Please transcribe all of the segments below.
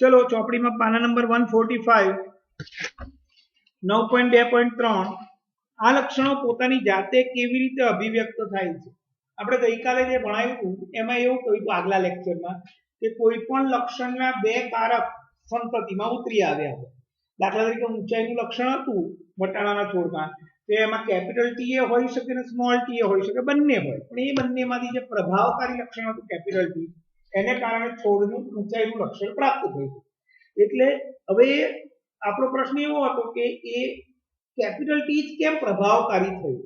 चलो ચોપડી માં પાના નંબર 145 9.2.3 આ લક્ષણો પોતાની જાતે કેવી રીતે અભિવ્યક્ત થાય છે. આપણે ગઈકાલે જે ભણાવ્યું હતું એમાં એવું કહ્યું હતું આગલા લેક્ચરમાં કે કોઈ પણ લક્ષણના બે કારક સંતતિમાં ઉતરી આવ્યા છે. દાખલા તરીકે ઊંચાઈનું લક્ષણ હતું વટાણાના છોડમાં તો એમાં કેપિટલ ટી એ હોઈ શકે ને સ્મોલ ટી એ હોઈ શકે, બંને હોય, પણ એ બંનેમાંથી જે પ્રભાવકારી લક્ષણ હતું કેપિટલ ટી એને કારણે છોડનું ઊંચાઈનું લક્ષણ પ્રાપ્ત થયું. એટલે હવે આપણો પ્રશ્ન એવો હતો કે એ કેપિટલ ટી કેમ પ્રભાવકારી થયું,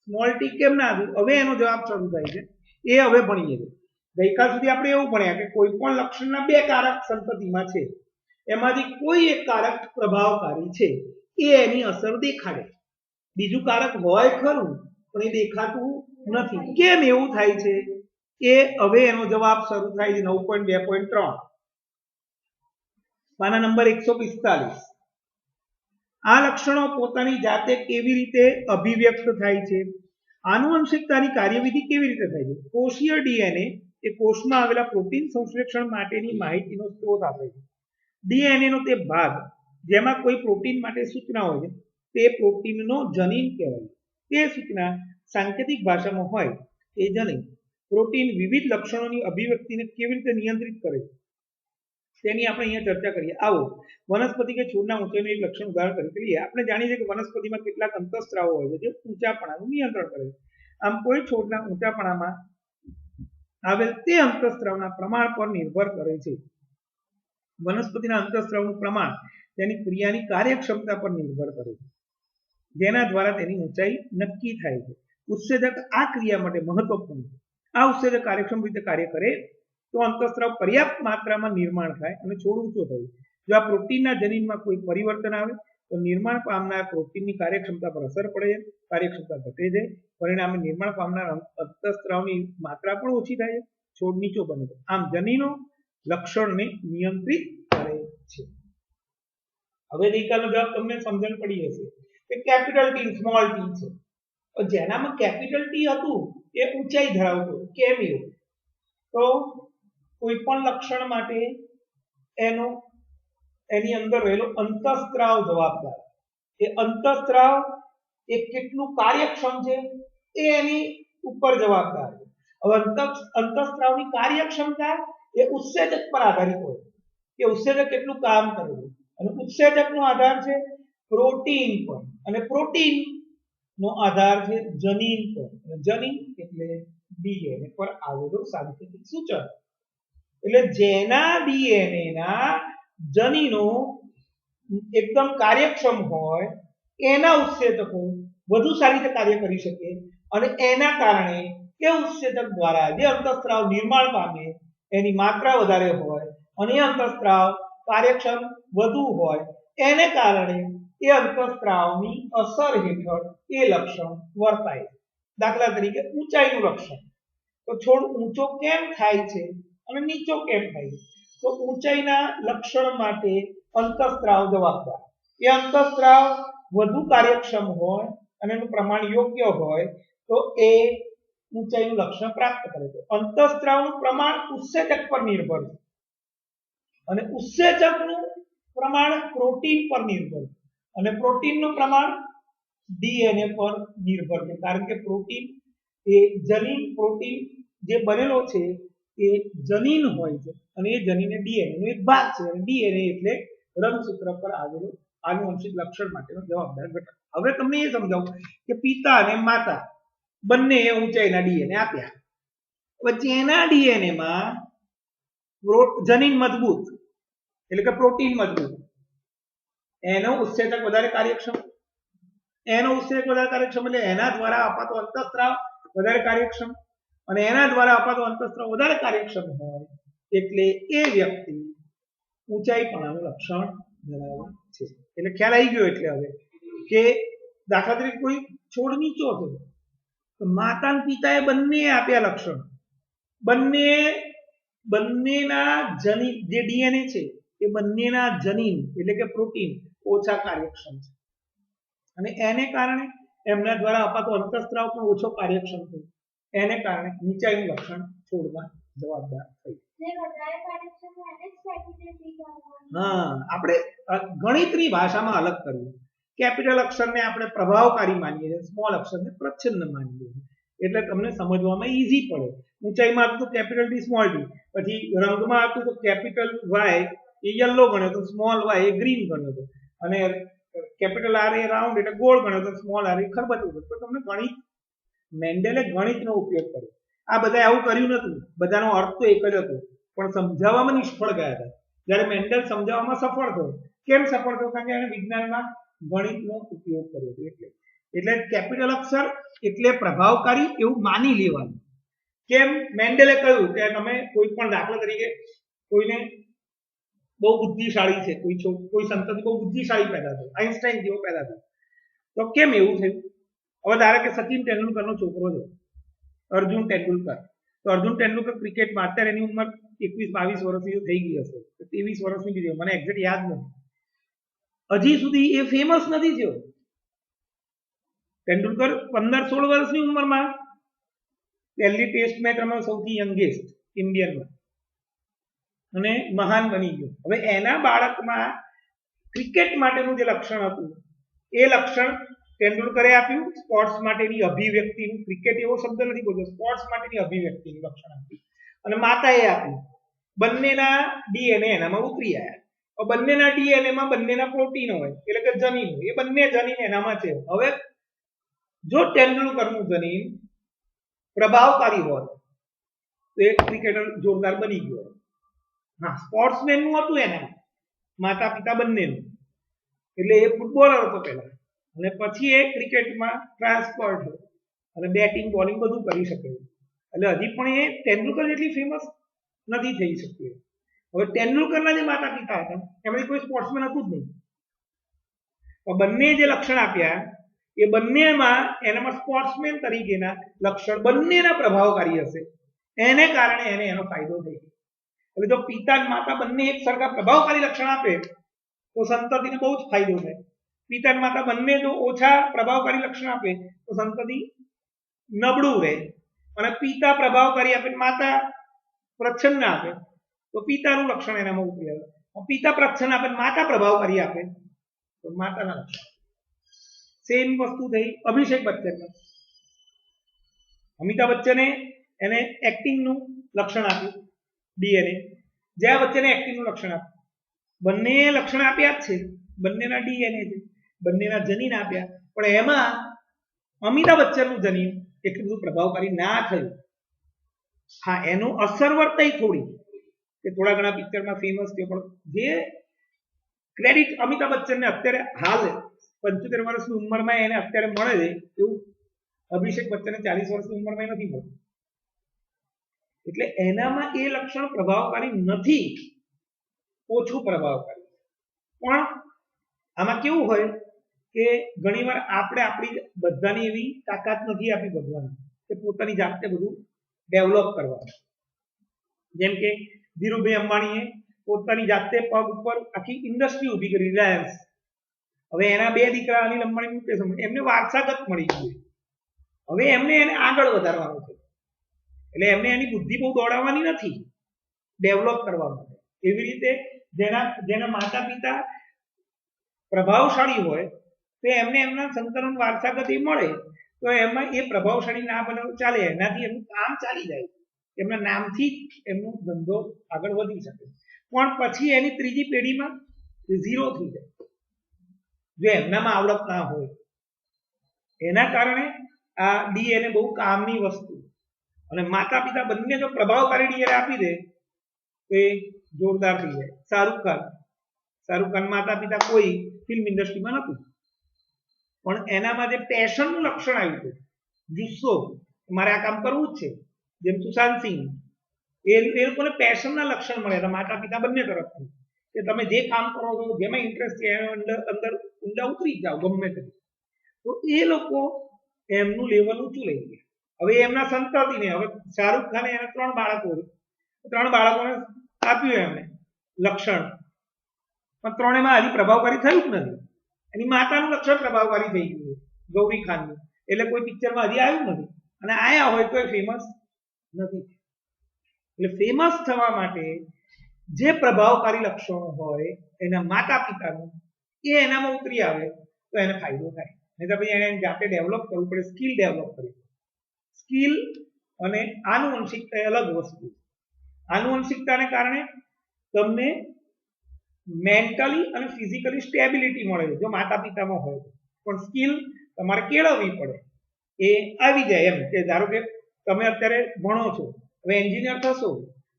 સ્મોલ ટી કેમ ના થયું. હવે એનો જવાબ શરૂ થાય છે, એ હવે ભણીએ છીએ. ગઈકાલ સુધી આપણે એવું ભણ્યા કે કોઈ પણ લક્ષણના બે કારક સંતતિમાં છે, એમાંથી કોઈ એક કારક પ્રભાવકારી છે, એ એની અસર દેખાડે. બીજું કારક હોય ખરું પણ એ દેખાતું નથી. કેમ એવું થાય છે એ હવે એનો જવાબ શરૂ થાય છે 9.2.3 પાના નંબર 145. આ લક્ષણો પોતાની જાતે કેવી રીતે અભિવ્યક્ત થાય છે. આનુવંશિકતાની કાર્યવિધિ કેવી રીતે થાય છે. કોષીય ડીએનએ એ કોષમાં આવેલા પ્રોટીન સંશ્લેષણ માટેની માહિતીનો સ્ત્રોત આપે છે. ડીએનએ નો તે ભાગ જેમાં કોઈ પ્રોટીન માટે સૂચના હોય છે તે પ્રોટીનનો જનીન કહેવાય. તે સૂચના સાંકેતિક ભાષામાં હોય એ જનીન. પ્રોટીન વિવિધ લક્ષણોની અભિવ્યક્તિને કેવી રીતે નિયંત્રિત કરે છે તેની આપણે અહીંયા ચર્ચા કરીએ. આવો વનસ્પતિ કે છોડના ઊંચાઈનું એક લક્ષણ ઉદાહરણ તરીકે લઈએ. આપણે જાણીએ છીએ કે વનસ્પતિમાં કેટલાક અંતઃસ્ત્રાવો હોય છે જે ઊંચાપણાનું નિયંત્રણ કરે છે. આમ કોઈ છોડના ઊંચાપણામાં આવેલ તે અંતઃસ્ત્રાવના પ્રમાણ પર નિર્ભર કરે છે. વનસ્પતિના અંતઃસ્ત્રાવનું પ્રમાણ તેની ક્રિયાની કાર્યક્ષમતા પર નિર્ભર કરે છે, જેના દ્વારા તેની ઊંચાઈ નક્કી થાય છે. ઉત્સેચક આ ક્રિયા માટે મહત્વપૂર્ણ છે. આ ઉત્સેચક કાર્યક્ષમ રીતે કાર્ય કરે તો અંતઃસ્ત્રાવ પર્યાપ્ત માત્રામાં નિર્માણ થાય અને છોડ ઊંચો થાય. જો આ પ્રોટીનના જનીનમાં કોઈ પરિવર્તન આવે તો નિર્માણ પામનાર પ્રોટીનની કાર્યક્ષમતા પર અસર પડે છે, કાર્યક્ષમતા ઘટે છે, પરિણામે નિર્માણ પામનાર અંતઃસ્ત્રાવની માત્રા પણ ઓછી થાય છે, છોડ નીચો બને છે. આમ જનીનો લક્ષણને નિયંત્રિત કરે છે. હવે ગઈકાલનો જવાબ તમને સમજણ પડી હશે કે કેપિટલ ટી સ્મોલ ટી છે. જેનામાં કેપિટલ ટી હતું એ ઊંચાઈ ધરાવતું. કેમ એવું? તો કોઈ પણ લક્ષણ માટે એની અંદર રહેલો અંતઃસ્ત્રાવ જવાબદાર. એ અંતઃસ્ત્રાવ એ કેટલું કાર્યક્ષમ છે એ એની ઉપર જવાબદાર છે. હવે અંતઃસ્ત્રાવની કાર્યક્ષમતા એ ઉત્સેચક પર આધારિત હોય કે ઉત્સેચક કેટલું કામ કરે છે, અને ઉત્સેચકનો આધાર છે પ્રોટીન પર, અને પ્રોટીન નો આધાર છે જનીન પર. જનીન એટલે ડીએનએ પર આવેલો સાંકેતિક સૂચક. એટલે જેના ડીએનએ ના જનીનો એકદમ કાર્યક્ષમ હોય એના ઉત્સેચકો વધુ સારી રીતે કાર્ય કરી શકે, અને એના કારણે એ ઉત્સેચક દ્વારા જે અંતઃસ્ત્રાવ નિર્માણ પામે એની માત્રા વધારે હોય અને એ અંતઃસ્ત્રાવ કાર્યક્ષમ વધુ હોય, એને કારણે એ અંતઃસ્ત્રાવની અસર હેઠળ એ લક્ષણ વર્તાય. દાખલા તરીકે ઊંચાઈનું લક્ષણ. તો છોડ ઊંચો કેમ થાય છે અને નીચો કેમ થાય છે? તો ઊંચાઈના લક્ષણ માટે અંતઃસ્ત્રાવ જવાબદાર. એ અંતઃસ્ત્રાવ વધુ કાર્યક્ષમ હોય અને એનું પ્રમાણ યોગ્ય હોય તો એ ઊંચાઈનું લક્ષણ પ્રાપ્ત કરે છે. અંતઃસ્ત્રાવનું પ્રમાણ ઉત્સેચક પર નિર્ભર છે અને ઉત્સેચકનું પ્રમાણ પ્રોટીન પર નિર્ભર છે, અને પ્રોટીનનું પ્રમાણ ડીએનએ પર નિર્ભર છે. કારણ કે પ્રોટીન એ જનીન, પ્રોટીન જે બનેલો છે એ જનીન હોય છે, અને એ જનીન એ ડીએનએ નો એક ભાગ છે. અને ડીએનએ એટલે રંગસૂત્ર પર આવેલો આનુવંશિક લક્ષણ માટેનો જવાબદાર ઘટક. હવે તમને એ સમજાવું કે પિતા અને માતા બંને ઊંચાઈના ડીએનએ આપ્યા. હવે જેના ડીએનએમાં જનીન મજબૂત એટલે કે પ્રોટીન મજબૂત, એનો ઉત્સેચક વધારે કાર્યક્ષમ, એનો ઉત્સેચક વધારે કાર્યક્ષમ એટલે એના દ્વારા અપાતો અંતઃસ્ત્રાવ વધારે કાર્યક્ષમ, અને એના દ્વારા અપાતો અંતઃસ્ત્રાવ વધારે કાર્યક્ષમ હોય એટલે એ વ્યક્તિ ઊંચાઈપણાનું લક્ષણ ધરાવે છે. એટલે ખ્યાલ આવી ગયો. એટલે હવે કે દાખલા તરીકે કોઈ છોડ નીચો છે તો માતા અને પિતાએ બંને આપ્યા લક્ષણ, બંનેના જનીન જે ડીએનએ છે એ બંનેના જનીન એટલે કે પ્રોટીન ઓછા કાર્યક્ષમ છે, અને એને કારણે એમના દ્વારા અપાતો અંતઃસ્ત્રાવ પણ ઓછો કાર્યક્ષમ થયો. એને કારણે નીચાઈનું લક્ષણ છોડમાં જવાબદાર થયું. હા, આપણે ગણિતની ભાષામાં અલગ કરવું. કેપિટલ અક્ષરને આપણે પ્રભાવકારી માનીએ છીએ, સ્મોલ અક્ષરને પ્રચ્છન્ન માનીએ છીએ. એટલે તમને સમજવામાં ઈઝી પડે. ઊંચાઈમાં હતું તો કેપિટલ ડી સ્મોલ ડી, પછી રંગમાં હતું તો કેપિટલ વાય એ યલો ગણ્યો તો સ્મોલ વાય એ ગ્રીન ગણ્યો તો, અને કેપિટલ આર એ રાઉન્ડ એટલે ગોળ ગણ્યો તો સ્મોલ આર એ ખરબચડો. તો તમને ગણિત, મેન્ડેલે ગણિતનો ઉપયોગ કર્યો. આ બધા આવું કર્યું નતું, બધાનો અર્થ તો એક જ હતો, પણ સમજાવવામાં નિષ્ફળ ગયા હતા. જ્યારે મેન્ડેલ સમજાવવામાં સફળ થયો. કેમ સફળ થયો? કારણ કે એને વિજ્ઞાનમાં ગણિતનો ઉપયોગ કર્યો હતો. એટલે કેપિટલ અક્ષર એટલે પ્રભાવકારી એવું માની લેવાનું. કેમ? મેન્ડેલે કહ્યું કે તમે કોઈ પણ દાખલા તરીકે કોઈને બહુ બુદ્ધિશાળી છે, કોઈ સંતતિ બહુ બુદ્ધિશાળી પેદા થયો, આઈન્સ્ટાઈન જેવો પેદા થયો, તો કેમ એવું થયું? હવે ધારો કે સચિન તેંડુલકરનો છોકરો છે અર્જુન તેંડુલકર, તો અર્જુન તેંડુલકર ક્રિકેટમાં અત્યારે એની ઉંમર 21-22 વર્ષની થઈ ગઈ હશે, 23 વર્ષની બી, મને એક્ઝેક્ટ યાદ નથી. હજી સુધી એ ફેમસ નથી થયો. તેંડુલકર 15-16 વર્ષની ઉંમરમાં પહેલી ટેસ્ટ મેચ રમ્યો, સૌથી યંગેસ્ટ ઇન્ડિયનમાં, અને મહાન બની ગયો. હવે એના બાળકમાં ક્રિકેટ માટેનું જે લક્ષણ હતું એ લક્ષણ તેંડુલકરે આપ્યું, સ્પોર્ટ્સ માટેની અભિવ્યક્તિનું. ક્રિકેટ એવો શબ્દ નથી બોલતો, સ્પોર્ટ્સ માટેની અભિવ્યક્તિનું લક્ષણ આપ્યું, અને માતાએ આપ્યું. બંનેના ડીએનએ એનામાં ઉતરી આવ્યા. બંનેના ડીએનએમાં બંનેના પ્રોટીન હોય, એટલે કે જનીન, એ બંને જનીન એનામાં છે. હવે જો તેંડુલકરનું જનીન પ્રભાવકારી હોત તો એ ક્રિકેટર જોરદાર બની ગયો. હા, સ્પોર્ટ્સમેનનું હતું એના માતા પિતા બંનેનું, એટલે એ ફૂટબોલર હતો પહેલા, અને પછી એ ક્રિકેટમાં ટ્રાન્સફર થયો અને બેટિંગ બોલિંગ બધું કરી શકે. એટલે હજી પણ એ તેંડુલકર જેટલી ફેમસ નથી થઈ શક્યું. હવે તેંડુલકરના જે માતા પિતા હતા એમાંથી કોઈ સ્પોર્ટ્સમેન હતું જ નહીં. બંને જે લક્ષણ આપ્યા એ બંનેમાં એનામાં સ્પોર્ટ્સમેન તરીકેના લક્ષણ બંનેના પ્રભાવકારી હશે, એને કારણે એને એનો ફાયદો થઈ. એટલે જો પિતા અને માતા બંને એક સરખા પ્રભાવકારી લક્ષણ આપે તો સંતતિને બહુ જ ફાયદો થાય. પિતા અને માતા બંને જો ઓછા પ્રભાવકારી લક્ષણ આપે તો સંતતિ નબળું રહે. અને પિતા પ્રભાવકારી આપે, માતા પ્રચ્છન્ન આપે, તો પિતાનું લક્ષણ એનામાં ઉતરી આવે. પિતા પ્રચ્છન્ન આપે, માતા પ્રભાવકારી આપે, તો માતાના લક્ષણ. સેમ વસ્તુ થઈ અભિષેક બચ્ચન. અમિતાભ બચ્ચને એને એક્ટિંગનું લક્ષણ આપ્યું, ડીએનએ. જયા બચ્ચને એક્ટિંગનું લક્ષણ આપ્યું. બંને લક્ષણ આપ્યા જ છે, બંનેના ડીએનએ છે, બંનેના જનીન આપ્યા, પણ એમાં અમિતાભ બચ્ચનનું જનીન એટલું બધું પ્રભાવકારી ના થયું. હા, એનું અસર વર્તાઈ થોડી, કે થોડા ઘણા પિક્ચરમાં ફેમસ થયો, પણ જે ક્રેડિટ અમિતાભ બચ્ચનને અત્યારે હાલ 75 વર્ષની ઉંમરમાં એને અત્યારે મળે છે એવું અભિષેક બચ્ચનને 40 વર્ષની ઉંમરમાં નથી મળતું. એટલે એનામાં એ લક્ષણ પ્રભાવકારી નથી, ઓછું પ્રભાવકારી. પણ આમાં કેવું હોય કે ઘણીવાર આપણે આપણી બધાની એવી તાકાત નથી આપી ભગવાન કે પોતાની જાતે બધું ડેવલપ કરવા. જેમ કે ધીરુભાઈ અંબાણીએ પોતાની જાતે પગ ઉપર આખી ઇન્ડસ્ટ્રી ઊભી કરી, રિલાયન્સ. હવે એના 2 દીકરા અનિલ અંબાણી મુકેશ અંબાણી, એમને વારસાગત મળી ગયું. હવે એમને એને આગળ વધારવાનું છે, એટલે એમને એની બુદ્ધિ બહુ દોડાવવાની નથી, ડેવલપ કરવા માટે. એવી રીતે જેના માતા પિતા પ્રભાવશાળી હોય તો એમને એમના સંતાનોને વારસાગત એ મળે, તો એમાં એ પ્રભાવશાળી ના બને ચાલે, એનાથી એમનું કામ ચાલી જાય, એમના નામથી એમનો ધંધો આગળ વધી શકે. પણ પછી એની ત્રીજી પેઢીમાં ઝીરો થઈ જાય જો એમનામાં આવડત ના હોય. એના કારણે આ ડીએનએ બહુ કામની વસ્તુ. અને માતા પિતા બંને જો પ્રભાવકારી ડીએનએ આપી દે તો એ જોરદાર થઈ જાય. શાહરૂખ ખાન માતા પિતા કોઈ ફિલ્મ ઇન્ડસ્ટ્રીમાં નતું, પણ એનામાં જે પેશનનું લક્ષણ આવ્યું હતું, જુસ્સો, મારે આ કામ કરવું જ છે. જેમ સુશાંત સિંહ, એ લોકોને પેશનના લક્ષણ મળ્યા હતા માતા પિતા બંને તરફથી, કે તમે જે કામ કરો છો, જેમાં ઇન્ટરેસ્ટ છે એના અંદર ઊંડા ઉતરી જાઓ ગમે તે. તો એ લોકો એમનું લેવલ ઊંચું લઈ ગયા. હવે એમના સંતતિને, હવે શાહરૂખ ખાને એના 3 બાળકો છે, 3 બાળકોને આપ્યું એમને લક્ષણ, પણ ત્રણેયમાં હજી પ્રભાવકારી થયું જ નથી. એની માતાનું લક્ષણ પ્રભાવકારી થઈ ગયું, ગૌરી ખાનનું, એટલે કોઈ પિક્ચરમાં હજી આવ્યું નથી, અને આયા હોય તો ફેમસ નથી. એટલે ફેમસ થવા માટે જે પ્રભાવકારી લક્ષણો હોય એના માતા પિતાનું એ એનામાં ઉતરી આવે તો એને ફાયદો થાય. નહીં તો પછી એને જાતે ડેવલપ કરવું પડે, સ્કિલ ડેવલપ કરવી પડે. સ્કિલ અને આનુવંશિકતા એ અલગ વસ્તુ. આનુવંશિકતાને કારણે તમને મેન્ટલી અને ફિઝિકલી સ્ટેબિલિટી મળે છે જો માતા પિતામાં હોય, પણ સ્કિલ તમારે કેળવવી પડે. એ આવી જાય એમ કે ધારો કે તમે અત્યારે ભણો છો, હવે એન્જિનિયર થશો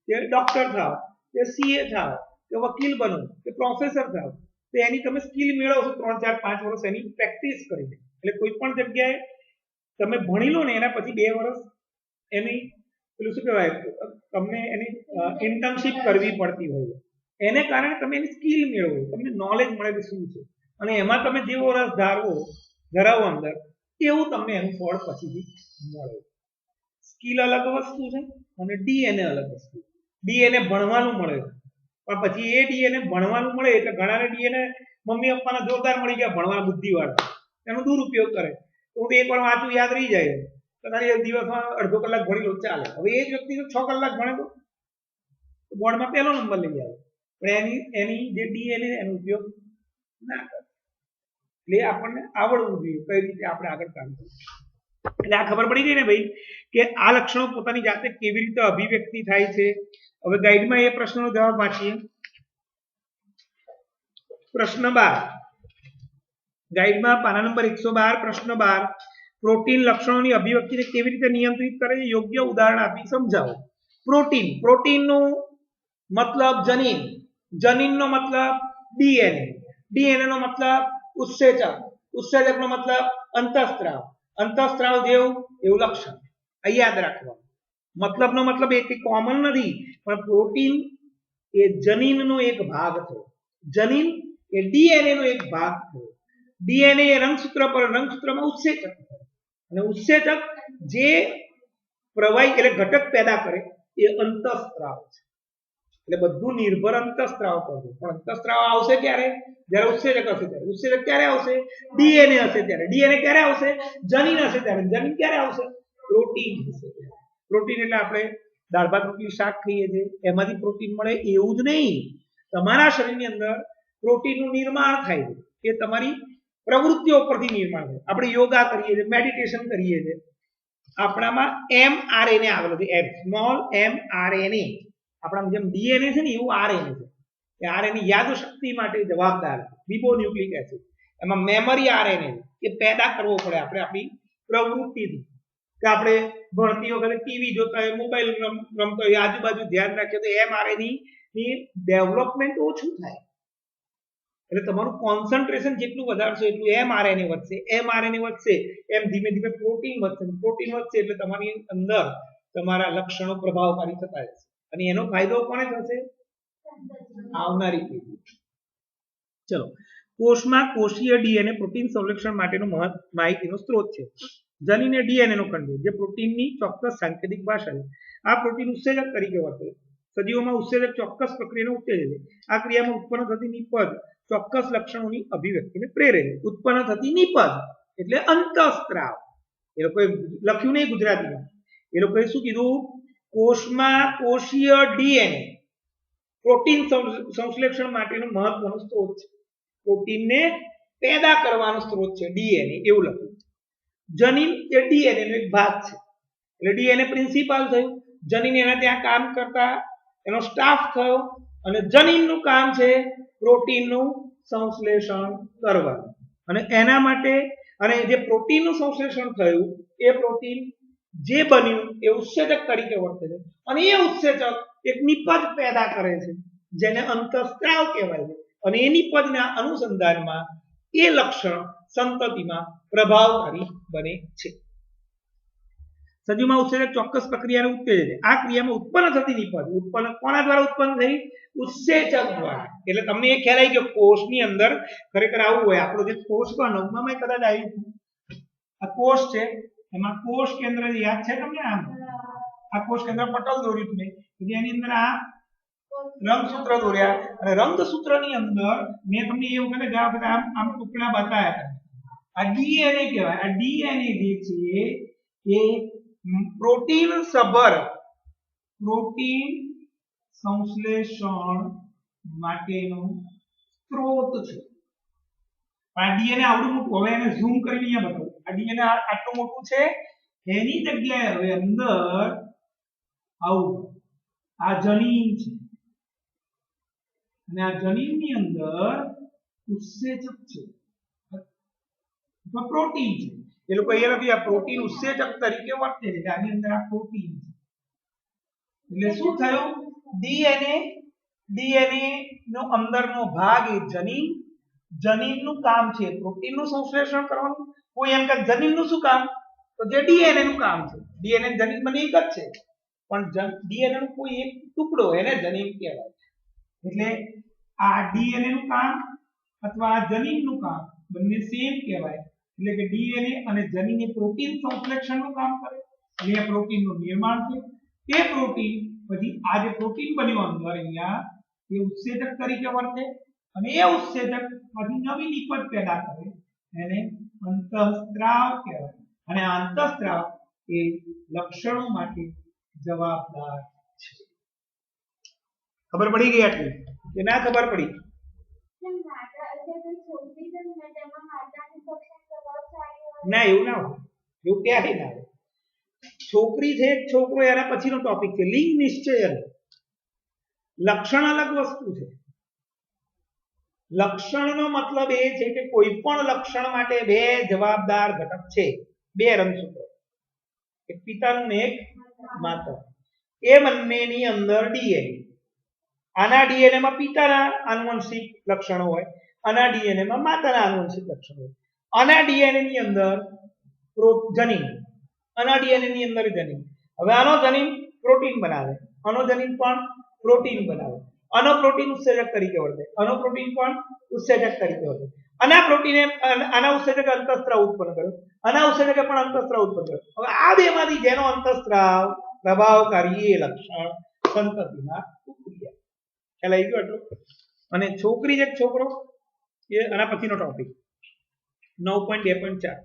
કે ડોક્ટર થાવ કે સીએ થાવ કે વકીલ બનો કે પ્રોફેસર થાવ, તો એની તમે સ્કિલ મેળવશો 3, 4, 5 વર્ષ એની પ્રેક્ટિસ કરીને. એટલે કોઈ પણ જગ્યાએ તમે ભણી લો ને એના પછી 2 વર્ષ એની પેલું શું કહેવાય તમને એની ઇન્ટર્નશીપ કરવી પડતી હોય. એને કારણે તમે એની સ્કિલ મેળવો, તમને નોલેજ મળે કે શું છે, અને એમાં તમે જેવો રસ ધરાવો અંદર એવું તમને એનું ફળ પછીથી મળે. સ્કિલ અલગ વસ્તુ છે અને ડીએનએ અલગ વસ્તુ. ડીએનએ ભણવાનું મળે છે, પણ પછી એ ડીએનએ ભણવાનું મળે એટલે ઘણાને ડીએનએ મમ્મી પપ્પાના જોરદાર મળી ગયા ભણવાના બુદ્ધિવાળા, એનો દુરુપયોગ કરે. તો હું એકવાર વાંચું યાદ રહી જાય, તમારી દિવસમાં અડધો કલાક ભણી લો ચાલે. હવે એ જ વ્યક્તિ 6 કલાક ભણે તો બોર્ડમાં 1લો નંબર લઈ આવે, પણ એની જે ડીએનએ એનો ઉપયોગ ના કરે. એટલે આપણને આવડવું જોઈએ કઈ રીતે આપણે આગળ કામ કરવું. એટલે આ ખબર પડી ગઈ ને ભાઈ કે આ લક્ષણો પોતાની જાતે કેવી રીતે અભિવ્યક્તિ થાય છે. હવે ગાઈડમાં એ પ્રશ્નનો જવાબ વાંચીએ. પ્રશ્ન 12 ગાઈડમાં પાના નંબર 112 પ્રશ્ન 12 પ્રોટીન લક્ષણોની અભિવ્યક્તિને કેવી રીતે નિયંત્રિત કરે છે યોગ્ય ઉદાહરણ આપી સમજાવો. પ્રોટીનનો મતલબ જનીન, જનીનનો મતલબ ડીએનએ, ડીએનએ નો મતલબ ઉત્સેચક, ઉત્સેચકનો મતલબ અંતઃસ્ત્રાવ, અંતઃસ્ત્રાવ જેવું એવું લક્ષણ. આ યાદ રાખવાનું. મતલબનો મતલબ એક કોમન નથી, પણ પ્રોટીન એ જનીનનો એક ભાગ છે. જનીન એ ડીએનએ નો એક ભાગ છે. ડીએનએ એ રંગસૂત્ર પર, રંગસૂત્રમાં ઉત્સેચક અને ઉત્સેચક જે પ્રવાહી એટલે ઘટક પેદા કરે એ અંતઃસ્ત્રાવ છે. એટલે બધું નિર્ભર અંતઃસ્ત્રાવ પર છે. પણ અંતઃસ્ત્રાવ આવશે ક્યારે? જ્યારે ઉત્સેચક હશે ત્યારે. ઉત્સેચક ક્યારે આવશે? ડીએનએ હશે ત્યારે. ડીએનએ ક્યારે આવશે? જનીન હશે ત્યારે. જનીન ક્યારે આવશે? પ્રોટીન હશે ત્યારે. પ્રોટીન એટલે આપણે દાળ ભાત રોટલી શાક ખાઈએ છીએ એમાંથી પ્રોટીન મળે એવું જ નહીં. તમારા શરીરની અંદર પ્રોટીનનું નિર્માણ થાય છે. એ તમારી પ્રવૃત્તિઓ પરથી નિર્માણ થાય. આપણે યોગા કરીએ છીએ, મેડિટેશન કરીએ છીએ, આપણામાં mRNA આવેલો છે. સ્મોલ mRNA આપણા જેમ ડીએનએ છે ને એવું આરએનએ છે. એ આરએનએ યાદશક્તિ માટે જવાબદાર છે. રિબોન્યુક્લિક એસિડ એમાં મેમરી આરએનએ એ પેદા કરવો પડે આપણે આપણી પ્રવૃત્તિથી. કે આપણે ભણતી વખતે ટીવી જોતા હોય, મોબાઈલ રમતો હોય, આજુબાજુ ધ્યાન રાખીએ તો mRNA ની ડેવલપમેન્ટ ઓછું થાય. એટલે તમારું કોન્સન્ટ્રેશન જેટલું વધારશો એટલું mRNA વધશે. mRNA વધશે એમ ધીમે ધીમે પ્રોટીન વધશે. પ્રોટીન વધશે એટલે તમારી અંદર તમારા લક્ષણો પ્રભાવકારી થતા જશે. અને એનો ફાયદો કોને થશે? આવનારી પેઢી. ચલો, કોષમાં કોષીય ડીએનએ પ્રોટીન સંશ્લેષણ માટેનો માહિતીનો સ્ત્રોત છે. જનીન એ ડીએનએ નો ખંડ છે જે પ્રોટીનની ચોક્કસ સાંકેતિક ભાષા છે. આ પ્રોટીન ઉત્સેચક તરીકે વર્તે છે. સજીવોમાં ઉત્સેચક ચોક્કસ પ્રક્રિયાને ઉત્તેજે છે. આ ક્રિયામાં ઉત્પન્ન થતી નિપજ ચોક્કસ લક્ષણોની અભિવ્યક્તિને પ્રેરે છે. ઉત્પન્ન થતી નિપજ એટલે અંતઃસ્ત્રાવ. એ લોકોએ લખ્યું નહીં ગુજરાતીમાં. એ લોકોએ શું કીધું? કોષમાં કોષીય ડીએનએ પ્રોટીન સંશ્લેષણ માટેનો મહત્વનો સ્ત્રોત છે. પ્રોટીનને પેદા કરવાનો સ્ત્રોત છે ડીએનએ, એવું લખ્યું. જનીન એ ડીએનએ નો એક ભાગ છે. એટલે ડીએનએ પ્રિન્સિપાલ થયું, જનીન એના ત્યાં કામ કરતા એનો સ્ટાફ થયો, અને જનીનનું કામ છે પ્રોટીનનું સંશ્લેષણ કરવાનું. અને એના માટે અને જે પ્રોટીનનું સંશ્લેષણ થયું એ પ્રોટીન જે બન્યું એ ઉત્સેચક તરીકે વર્તે છે. અને એ ઉત્સેચક એક નિપજ પેદા કરે છે જેને અંતઃસ્ત્રાવ કહેવાય છે. અને એ નિપજના અનુસંધાનમાં એ લક્ષણ સંતતિમાં પ્રભાવકારી બને છે. સજીવમાં ઉત્સેચક ચોક્કસ પ્રક્રિયાને ઉત્તેજે છે. આ ક્રિયામાં ઉત્પન્ન થતી નિપજ ઉત્પન્ન કોના દ્વારા ઉત્પન્ન થઈ? ઉત્સેચક દ્વારા. એટલે તમને એ ખ્યાલ આવી ગયો કોષની અંદર ખરેખર આવું હોય. આપણો જે કોષ 9માં કદાચ આવ્યું, આ કોષ છે, એમાં કોષ કેન્દ્ર યાદ છે તમને? આ કોષ કેન્દ્ર પટલ દોર્યું હતું એની અંદર આ રંગસૂત્ર દોર્યા, અને રંગસૂત્રની અંદર મેં તમને એ વખતે જવાબ આમ ટુકડા બતાવ્યા. આ ડીએનએ કહેવાય. આ ડીએનએ જે છે એ પ્રોટીન સભર સંશ્લેષણ માટેનો સ્ત્રોત છે. આ ડીએનએ આવડું મોટું, હવે એને ઝૂમ કરીને અહીંયા બતાવું. આ ડીએનએ આટલું મોટું છે, એની જગ્યાએ હવે અંદર આવું આ જનીન છે, અને આ જનીનની અંદર ઉત્સેચક છે અથવા પ્રોટીન છે. એ લોકો અહીંયા લખ્યું આ પ્રોટીન ઉત્સેચક તરીકે વર્તે છે. આની અંદર આ પ્રોટીન છે. એટલે શું થયું? ડીએનએ નો અંદરનો ભાગ એ જનીનનું કામ છે પ્રોટીનનું સંશ્લેષણ કરવાનું. કોઈ એમ કે જનીનનું શું કામ? તો જે ડીએનએ નું કામ છે. ડીએનએ જનીન બંને એક જ છે, પણ ડીએનએ નો કોઈ એક ટુકડો એને જનીન કહેવાય. એટલે આ ડીએનએ નું કામ અથવા આ જનીનનું કામ બંને સેમ કહેવાય. એટલે કે ડીએનએ અને જનીન એ પ્રોટીન સંશ્લેષણનું કામ કરે અને આ પ્રોટીનનું નિર્માણ છે. એ પ્રોટીન પછી આ જે પ્રોટીન બન્યું અંદર અહીંયા એ ઉત્સેચક તરીકે વર્તે અને એ ઉત્સેચક માંથી નવી નિપજ પેદા કરે, એને અંતઃસ્ત્રાવ કહેવાય. અને આ અંતઃસ્ત્રાવ એ લક્ષણો માટે જવાબદાર છે. ખબર પડી ગઈ આટલી કે ના ખબર પડી? ના, એવું ના હોય. એવું ક્યારે ના હોય. છોકરી છે છોકરો એના પછીનો ટોપિક છે. લિંગ નિશ્ચયન. લક્ષણ અલગ વસ્તુ છે. લક્ષણનો મતલબ એ છે કે કોઈ પણ લક્ષણ માટે બે જવાબદાર ઘટક છે, બે રંગસૂત્રો, એક પિતાનું ને એક માતા. એ બંનેની અંદર ડીએનએ. આના ડીએનએ માં પિતાના આનુવંશિક લક્ષણો હોય, આના ડીએનએ માં માતાના આનુવંશિક લક્ષણો હોય. આના ડીએનએ ની અંદર જનીન, આના ડીએનએ ની અંદર જનીન. હવે આનો જનીન પ્રોટીન બનાવે, આનો જનીન પણ પ્રોટીન બનાવે. આનો પ્રોટીન ઉત્સેચક તરીકે વર્તે, આનો પ્રોટીન પણ ઉત્સેચક તરીકે વર્તે. આના પ્રોટીને આના ઉત્સેચકે અંતઃસ્ત્રાવ ઉત્પન્ન કર્યો, આના ઉત્સેચકે પણ અંતઃસ્ત્રાવ ઉત્પન્ન કર્યો. હવે આ બેમાંથી જેનો અંતઃસ્ત્રાવ પ્રભાવકારી એ લક્ષણ સંતતિના ઉત્ક્રિયા. ખ્યાલ આવી ગયો આટલો? અને છોકરી છે છોકરો એ આના પછીનો ટોપિક 9.2.4.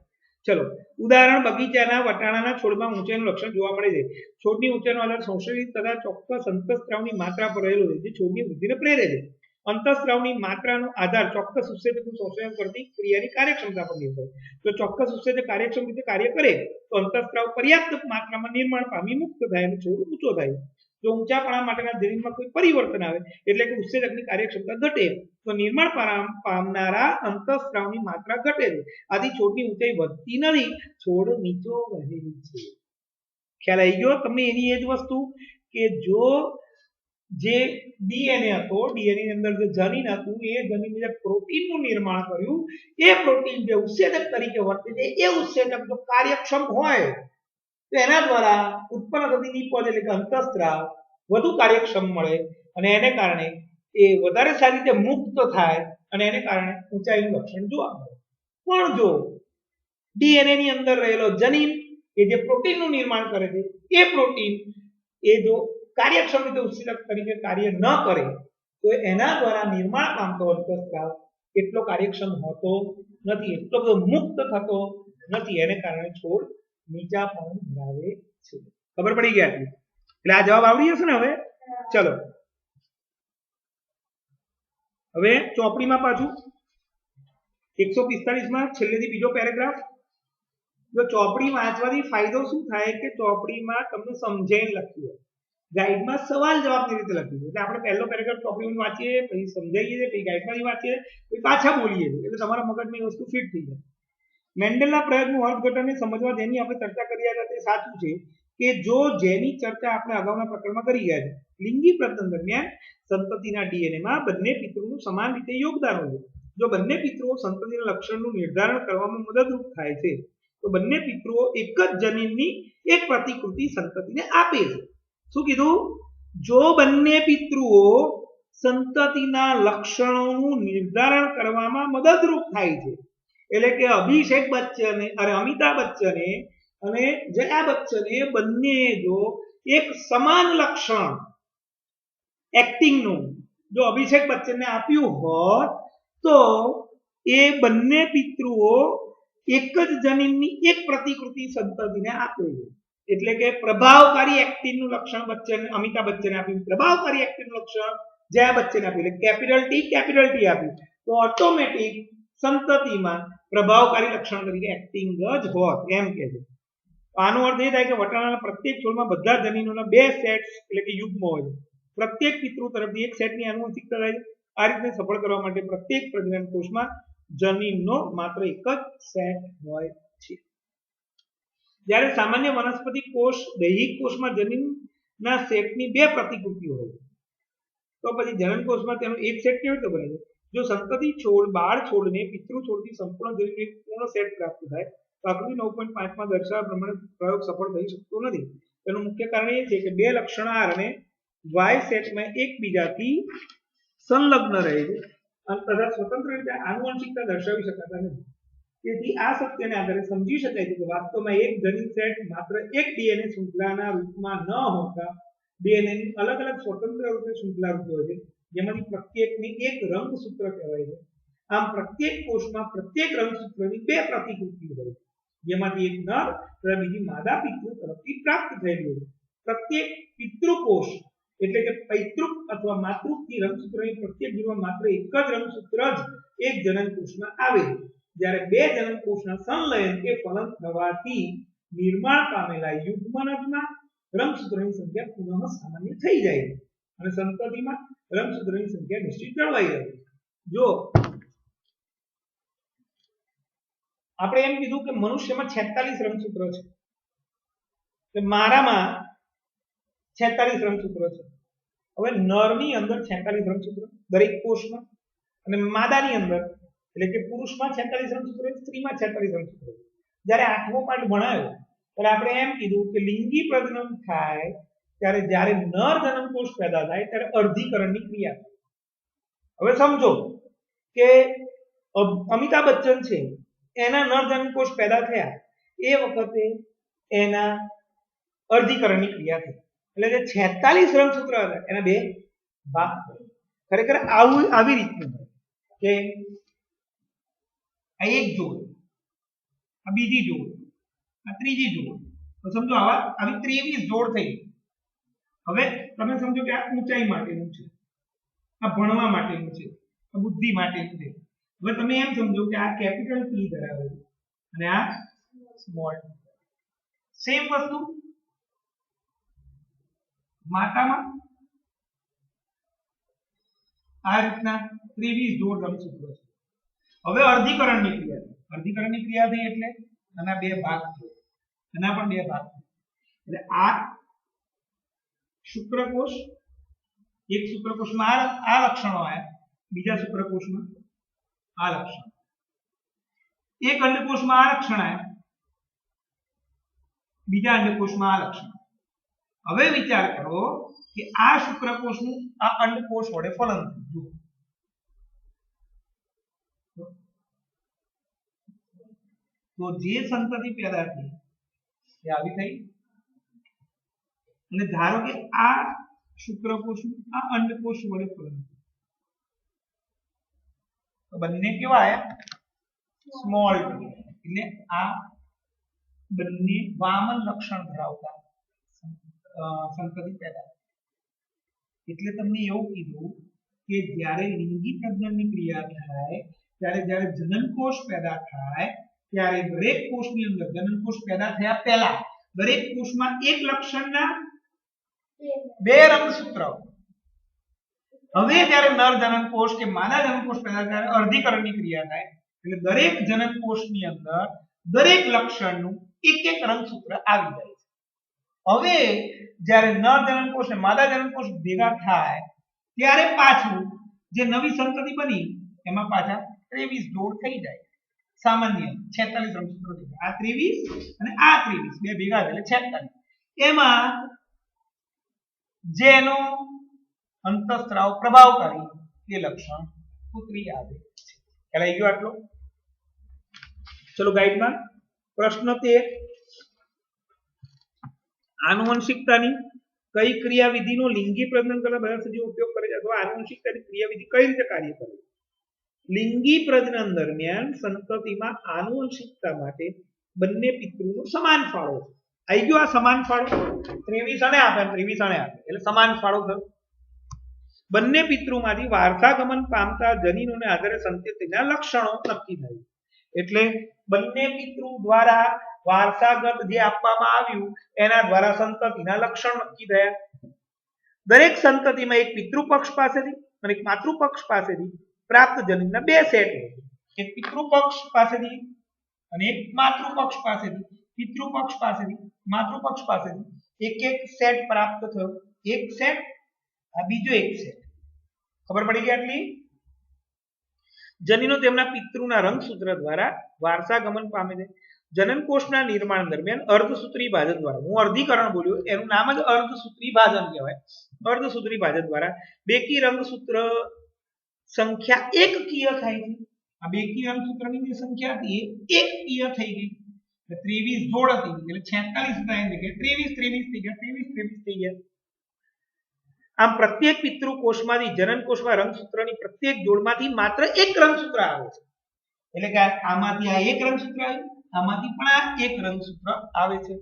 ચલો, ઉદાહરણ બગીચાના વટાણાના છોડમાં ઊંચાઈનું લક્ષણ જોવા મળે છે. છોડની ઊંચાઈનો આધાર સંશ્લેષિત તથા ચોક્કસ અંતઃસ્ત્રાવની માત્રા પર રહેલો છે, જે છોડની વૃદ્ધિને પ્રેરે છે. અંતઃસ્ત્રાવની માત્રાનો આધાર ચોક્કસ ઉત્સેચકનું સંશ્લેષણ કરતી ક્રિયાની કાર્યક્ષમતા પર નિર્ભર છે. જો ચોક્કસ ઉત્સેચક કાર્યક્ષમ રીતે કાર્ય કરે તો અંતઃસ્ત્રાવ પર્યાપ્ત માત્રામાં નિર્માણ પામી મુક્ત થાય અને છોડ ઊંચો થાય. જો ઊંચાપણા માટેના જનીનમાં કોઈ પરિવર્તન આવે, એટલે કે ઉત્સેચકની કાર્યક્ષમતા ઘટે, તો નિર્માણ પામનારા અંતઃસ્ત્રાવની માત્રા ઘટે છે. આથી છોડની ઊંચાઈ વધતી નથી, છોડ નીચો રહેલી છે. ખ્યાલ આવી ગયો તમને? એની એ જ વસ્તુ કે જો જે ડીએનએ હતો, ડીએનએ ની અંદર જે જનીન હતું, એ જનીન જે પ્રોટીનનું નિર્માણ કર્યું, એ પ્રોટીન જે ઉત્સેચક તરીકે વર્તે છે, એ ઉત્સેચક જો કાર્યક્ષમ હોય તો એના દ્વારા ઉત્પન્ન થતી નિપજ એટલે કે અંતઃસ્ત્રાવ વધુ કાર્યક્ષમ મળે અને એને કારણે એ વધારે સારી રીતે મુક્ત થાય અને એને કારણે ઊંચાઈનું લક્ષણ જોવા મળે. પણ જો ડીએનએ ની અંદર રહેલો જનીન કે જે પ્રોટીનનું નિર્માણ કરે છે, એ પ્રોટીન એ જો કાર્યક્ષમ રીતે ઉત્સેચક તરીકે કાર્ય ન કરે તો એના દ્વારા નિર્માણ પામતો અંતઃસ્ત્રાવ એટલો કાર્યક્ષમ હોતો નથી, એટલો બધો મુક્ત થતો નથી. એને કારણે છોડ નીચા પણ ધરાવે છે. ખબર પડી ગઈ આટલી? એટલે આ જવાબ આવડી જશે ને? હવે ચલો, હવે ચોપડીમાં પાછું 145 માં છેલ્લેથી બીજો પેરેગ્રાફ. જો ચોપડી વાંચવાથી ફાયદો શું થાય કે ચોપડીમાં તમને સમજાઈને લખ્યું હોય, ગાઈડમાં સવાલ જવાબની રીતે લખ્યું છે. એટલે આપણે પહેલો પેરેગ્રાફ ચોપડીમાં વાંચીએ, પછી સમજાવીએ, પછી ગાઈડમાંથી વાંચીએ, પછી પાછા બોલીએ, એટલે તમારા મગજમાં એ વસ્તુ ફિટ થઈ જાય. મેન્ડલના પ્રયોગનું અર્થઘટનને સમજવા જેની આપણે ચર્ચા કરી રહ્યા તે સાચું છે કે જો જેની ચર્ચા આપણે અગાઉના પ્રકરણમાં કરી ગયા છે, લિંગી પ્રજનન દરમિયાન સંતતિના ડીએનએમાં બંને પિતૃનું સમાન રીતે યોગદાન હોય છે. જો બંને પિતૃઓ સંતતિના લક્ષણનું નિર્ધારણ કરવામાં મદદરૂપ થાય છે, તો બંને પિતૃઓ એક જ જનીનની એક પ્રતિકૃતિ સંતતિને આપે છે. શું કીધું? જો બંને પિતૃઓ સંતતિના લક્ષણોનું નિર્ધારણ કરવામાં મદદરૂપ થાય છે, એટલે કે અભિષેક બચ્ચને અને અમિતાભ બચ્ચને અને જયા બચ્ચને બંને જો એક સમાન લક્ષણ એક્ટિંગનું જો અભિષેક બચ્ચનને આપ્યું હોત તો એ બંને પિતૃઓ એક જ જનીનની એક પ્રતિકૃતિ સંતતિને આપે છે. એટલે કે પ્રભાવકારી એક્ટિનનું લક્ષણ બચ્ચન અમિતાભ બચ્ચને આપ્યું, પ્રભાવકારી એક્ટિનનું લક્ષણ જયા બચ્ચને આપ્યું, એટલે કેપિટલ ટી આપ્યું, તો ઓટોમેટિક સંતતિમાં પ્રભાવકારી લક્ષણ તરીકે એક્ટિંગ જ હોત એમ કે છે. આનો અર્થ એ થાય કે વટાણાના પ્રત્યેક છોડમાં બધા જનીનોના બે સેટ્સ એટલે કે યુગ્મ હોય છે. પ્રત્યેક પિતૃ તરફથી એક સેટની આનુવંશિકતા થાય છે. આ રીતે સફળ કરવા માટે પ્રત્યેક પ્રજનન કોષમાં જનીનનો માત્ર એક જ સેટ હોય છે. જ્યારે સામાન્ય વનસ્પતિ કોષ દૈહિક કોષમાં જનીનના સેટની બે પ્રતિકૃતિઓ હોય છે, તો પછી જનન કોષમાં તેનો એક સેટ કેવી રીતે બને છે? જો સંતતિ છોડ બાળ છોડને પિતૃ છોડથી સંપૂર્ણ જનીનનો એક પૂર્ણ સેટ પ્રાપ્ત થાય તો આકૃતિ 9.5 માં દર્શાવ્યા પ્રમાણે પ્રયોગ સફળ થઈ શકતો નથી. તેનું મુખ્ય કારણ એ છે કે બે લક્ષણ આર અને વાય સેટમાં એકબીજાથી સંલગ્ન રહે છે અને તથા સ્વતંત્ર રીતે આનુવંશિકતા દર્શાવી શકાતા નથી. તેથી આ સત્યને આધારે સમજી શકાય છે કે વાસ્તવમાં એક જનીન સેટ માત્ર એક ડીએનએ શૃંખલાના રૂપમાં ન હોતા ડીએનએની અલગ અલગ સ્વતંત્ર રૂપે શૃંખલા રૂપે હોય છે, જેમાંથી પ્રત્યેકને એક રંગસૂત્ર કહેવાય છે. આમ પ્રત્યેક કોષમાં પ્રત્યેક રંગસૂત્રની બે પ્રતિકૃતિ હોય છે, જેમાંથી એક નર તથા બીજી માદા પિતૃ તરફથી પ્રાપ્ત થયેલી હોય છે. પ્રત્યેક પિતૃકોષ એટલે કે પૈતૃક અથવા માતૃકથી રંગસૂત્રની પ્રત્યેક જીવમાં માત્ર એક જ રંગસૂત્ર જ એક જનન કોષમાં આવે છે. જ્યારે બે જનન કોષના સંલયન કે ફલન થવાથી નિર્માણ પામેલા યુગ્મનજમાં રંગસૂત્રોની સંખ્યા પુનઃ સામાન્ય થઈ જાય છે અને સંતતિમાં રંગસૂત્રોની સંખ્યા નિશ્ચિત જળવાઈ રહે છે. જો આપણે એમ કીધું કે મનુષ્યમાં 46 રંગસૂત્રો છે, કે મારામાં 46 રંગસૂત્રો છે. હવે નરની અંદર 46 રંગસૂત્રો દરેક કોષમાં, અને માદાની અંદર એટલે કે પુરુષમાં 46 રંગસૂત્રો, સ્ત્રીમાં 46 રંગસૂત્રો. જ્યારે 8મો પાઠ ભણાયો ત્યારે આપણે એમ કીધું કે લિંગી પ્રજનન થાય ત્યારે જ્યારે નર જનનકોષ પેદા થાય ત્યારે અર્ધીકરણની ક્રિયા થાય. હવે સમજો કે અમિતાભ બચ્ચન છે, એના નર જનનકોષ પેદા થયા એ વખતે એના અર્ધીકરણની ક્રિયા થઈ, એટલે કે 46 રંગસૂત્ર હતા એના બે ભાગ થયા. ખરેખર આવી રીતનું કે આ એક જોડ, આ બીજી જોડ, આ ત્રીજી જોડ, તો સમજો આવી 23 જોડ થઈ. હવે તમે સમજો કે આ ઊંચાઈ માટેનું છે, આ ભણવા માટેનું છે, આ બુદ્ધિ માટેનું છે. હવે તમે એમ સમજો કે આ કેપિટલ P ધરાવે છે અને આ સ્મોલ t. સેમ વસ્તુ માતામાં આ રીતના 23 જોડ રંગસૂત્રો છે. હવે અર્ધીકરણની ક્રિયા થઈ. અર્ધીકરણની ક્રિયા થઈ એટલે આના બે ભાગ થયો, આના પણ બે ભાગ થયો. એટલે આ શુક્રકોષ, એક શુક્રકોષમાં આ લક્ષણો આવ્યા, બીજા શુક્રકોષમાં આ લક્ષણ, એક અંડકોષમાં આ લક્ષણ આવ્યા, બીજા અંડકોષમાં આ લક્ષણ. હવે વિચાર કરો કે આ શુક્રકોષનું આ અંડકોષ વડે ફલન થયું, તો જે સંતતિ પેદા થઈ એ આવી થઈ. અને ધારો કે આ શુક્રકોષનું આ અંડકોષ વડે ફલન થયું, તો બંને કેવા આયા? Small t. એટલે આ બંને વામન લક્ષણ ધરાવતા સંતતિ પેદા. એટલે તમને એવું કીધું કે જ્યારે લિંગી પ્રજનનની ક્રિયા થાય ત્યારે જ્યારે જનનકોષ પેદા થાય ત્યારે દરેક કોષની અંદર જનનકોષ પેદા થયા પહેલા દરેક કોષમાં એક લક્ષણના બે રંગસૂત્ર. હવે જ્યારે નર જનનકોષ કે માદા જનનકોષ પેદા થાય અર્ધીકરણની ક્રિયા થાય એટલે દરેક જનનકોષની અંદર દરેક લક્ષણનું એક એક રંગસૂત્ર આવી જાય છે. હવે જ્યારે નર જનનકોષ અને માદા જનનકોષ ભેગા થાય ત્યારે પાછું જે નવી સંતતિ બની એમાં પાછા 23 જોડ થઈ જાય. સામાન્ય 46 રંગસૂત્રો થઈ જાય. આ 23 અને આ 23 બે ભેગા એટલે 46. એમાં જેનો અંતઃસ્ત્રાવ પ્રભાવકારી એ લક્ષણ ઉતરી આવે છે. ખ્યાલ આવી ગયો આટલો? ચલો ગાઈડમાં પ્રશ્ન 13, આનુવંશિકતાની કઈ ક્રિયાવિધિનો લિંગી પ્રજનન કરતા બધા સજીવો ઉપયોગ કરે છે, અથવા આનુવંશિકતાની ક્રિયાવિધિ કઈ રીતે કાર્ય કરે છે? લિંગી પ્રજનન દરમિયાન સંતતિમાં આનુવંશિકતા માટે બંને પિતૃનો સમાન ફાળો છે. आई गयो आ समान फाळो 23 અને આપે 23 અને આપે એટલે સમાન ફાળો થયો બંને પિતૃમાંથી વારસાગમન પામતા જનીનોને આધારે સંતતિના લક્ષણો નક્કી થાય એટલે બંને પિતૃ દ્વારા વારસાગત જે આપવામાં આવ્યું એના દ્વારા સંતતિના લક્ષણ નક્કી થયા દરેક સંતતિમાં એક પિતૃપક્ષ પાસેથી અને એક માતૃપક્ષ પાસેથી પ્રાપ્ત જનીનના બે સેટ હોય એક પિતૃપક્ષ પાસેથી અને એક માતૃપક્ષ પાસેથી પિતૃપક્ષ પાસેથી માતૃપક્ષ પાસેથી એક એક સેટ પ્રાપ્ત થયો એક સેટ આ બીજો એક સેટ ખબર પડી ગઈ આટલી જનીનો તેમના પિતૃના રંગસૂત્ર દ્વારા વારસાગમન પામે છે જનનકોષના નિર્માણ દરમિયાન અર્ધસૂત્રી ભાજન દ્વારા હું અર્ધીકરણ બોલ્યો એનું નામ જ અર્ધસૂત્રી ભાજન કહેવાય અર્ધસૂત્રી ભાજન દ્વારા બેકી રંગસૂત્ર સંખ્યા એકકીય થાય છે આ બેકી રંગસૂત્રની જે સંખ્યા હતી એ એકકીય થઈ ગઈ 23 જોડ હતી એટલે 46 થાય એટલે 23 થઈ ગયા 23 થઈ ગયા આમ પ્રત્યેક પિતૃ કોષમાંથી જનન કોષમાં રંગસૂત્રની પ્રત્યેક જોડમાંથી માત્ર એક રંગસૂત્ર આવે છે એટલે કે આમાંથી આ એક રંગસૂત્ર આવ્યું આમાંથી પણ આ એક રંગસૂત્ર આવે છે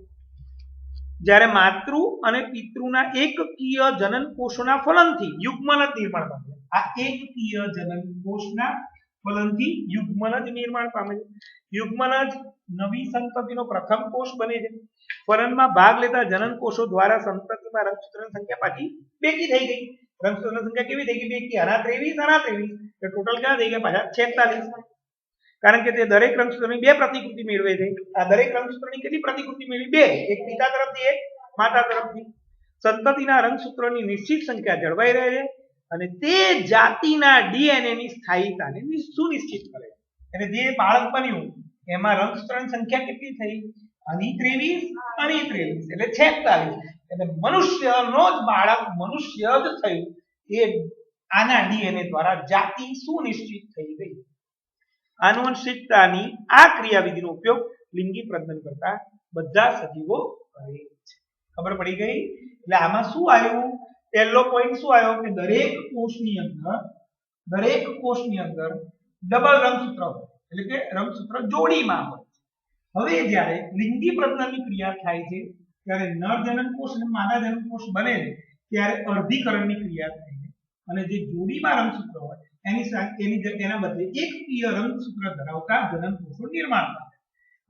જ્યારે માતૃ અને પિતૃના એકકીય જનન કોષોના ફલનથી યુગ્મનજ નિર્માણ પામે આ એકકીય જનન કોષના ફલનથી યુગ્મનજ નિર્માણ પામે છે યુગ્મનજ નવી સંતતિનો પ્રથમ કોષ બને છે ફલનમાં ભાગ લેતા જનન કોષો દ્વારા સંતતિમાં રંગસૂત્રની સંખ્યા પાછી બેકી થઈ ગઈ રંગસૂત્રની સંખ્યા કેવી થઈ ગઈ બેકી આના 23 આના 23 એટલે ટોટલ કેટલા થઈ ગયા પાછા 46 કારણ કે તે દરેક રંગસૂત્રની બે પ્રતિકૃતિ મેળવે છે આ દરેક રંગસૂત્રની કેટલી પ્રતિકૃતિ મેળવી બે એક પિતા તરફથી એક માતા તરફથી સંતતિના રંગસૂત્રોની નિશ્ચિત સંખ્યા જળવાઈ રહે છે અને તે જાતિના ડીએનએ ની સ્થાયીતાને સુનિશ્ચિત કરે છે એટલે જે બાળક બન્યું એમાં રંગસૂત્રની સંખ્યા કેટલી થઈ આની 23 આની 23 એટલે 46 એટલે મનુષ્યનો જ બાળક મનુષ્ય જ થયું એ આના ડીએનએ દ્વારા જાતિ સુનિશ્ચિત થઈ ગઈ આનુવંશિકતાની આ ક્રિયાવિધિનો ઉપયોગ લિંગી પ્રજનન કરતા બધા સજીવો કરે છે ખબર પડી ગઈ એટલે આમાં શું આવ્યું પહેલો પોઈન્ટ શું આવ્યો કે દરેક કોષની અંદર ડબલ રંગસૂત્ર હોય એટલે કે રંગસૂત્ર જોડીમાં હોય હવે જ્યારે લિંગી પ્રજનનની ક્રિયા થાય છે ત્યારે નર જનન કોષ અને માદા જનન કોષ બને છે ત્યારે અર્ધીકરણની ક્રિયા થાય છે અને જે જોડીમાં રંગસૂત્ર હોય એના બદલે એકકીય રંગસૂત્ર ધરાવતા જનન કોષો નિર્માણ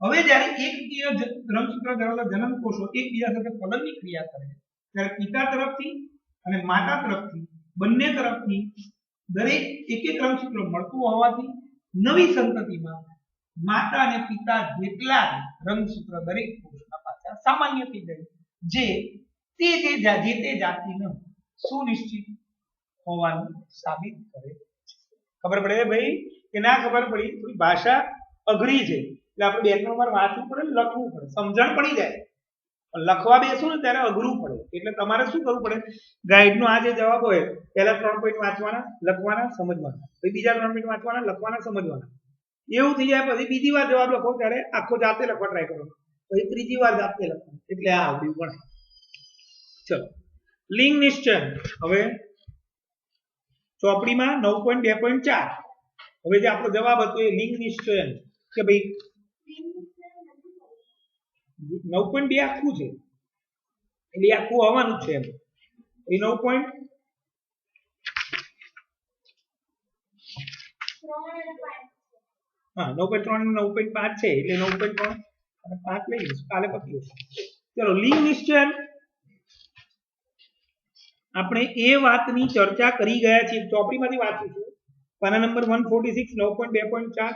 પામે હવે જ્યારે એકકીય રંગસૂત્ર ધરાવતા જનન કોષો એકબીજા સાથે ફલનની ક્રિયા કરે ત્યારે પિતા તરફથી અને માતા તરફથી બંને તરફથી દરેક એક એક રંગસૂત્ર મળતું હોવાથી નવી સંતતિમાં માતા અને પિતા જેટલા રંગસૂત્ર દરેક કોષના પાછા સામાન્ય થઈ જાય જે તે જાતિનો સુનિશ્ચિત હોવાનું સાબિત કરે ખબર પડે ભાઈ કે ના ખબર પડી થોડી ભાષા અઘરી છે એટલે આપણે બે ત્રણ વાર વાંચવું પડે લખવું પડે સમજણ પડી જાય લખવા બેસું ને ત્યારે અઘરું પડે એટલે તમારે શું કરવું પડે ગાઈડનો આ જે જવાબ હોય પહેલા 3 પોઈન્ટ વાંચવાના લખવાના સમજવાના પછી બીજા 3 પોઈન્ટ વાંચવાના લખવાના સમજવાના એવું થઈ જાય પછી બીજી વાર જવાબ લખો ત્યારે આખો જાતે લખવા ટ્રાય કરો પછી ત્રીજી વાર જાતે લખો એટલે આ આવડ્યું પણ ચલો લિંગ નિશ્ચય હવે ચોપડીમાં 9.2.4 હવે જે આપણો જવાબ હતો એ લિંગ નિશ્ચયન કે ભાઈ 9.2 આખું છે એટલે આખું આવવાનું છે એમ એ 9. હા 9.3 અને 9.5 છે એટલે 9.3 અને 5 લઈ લઈશું કાલે પતી જશે ચલો લિંગ નિશ્ચયન આપણે એ વાતની ચર્ચા કરી ગયા છીએ ચોપડીમાંથી વાંચું છું પાના નંબર 146 9.2.4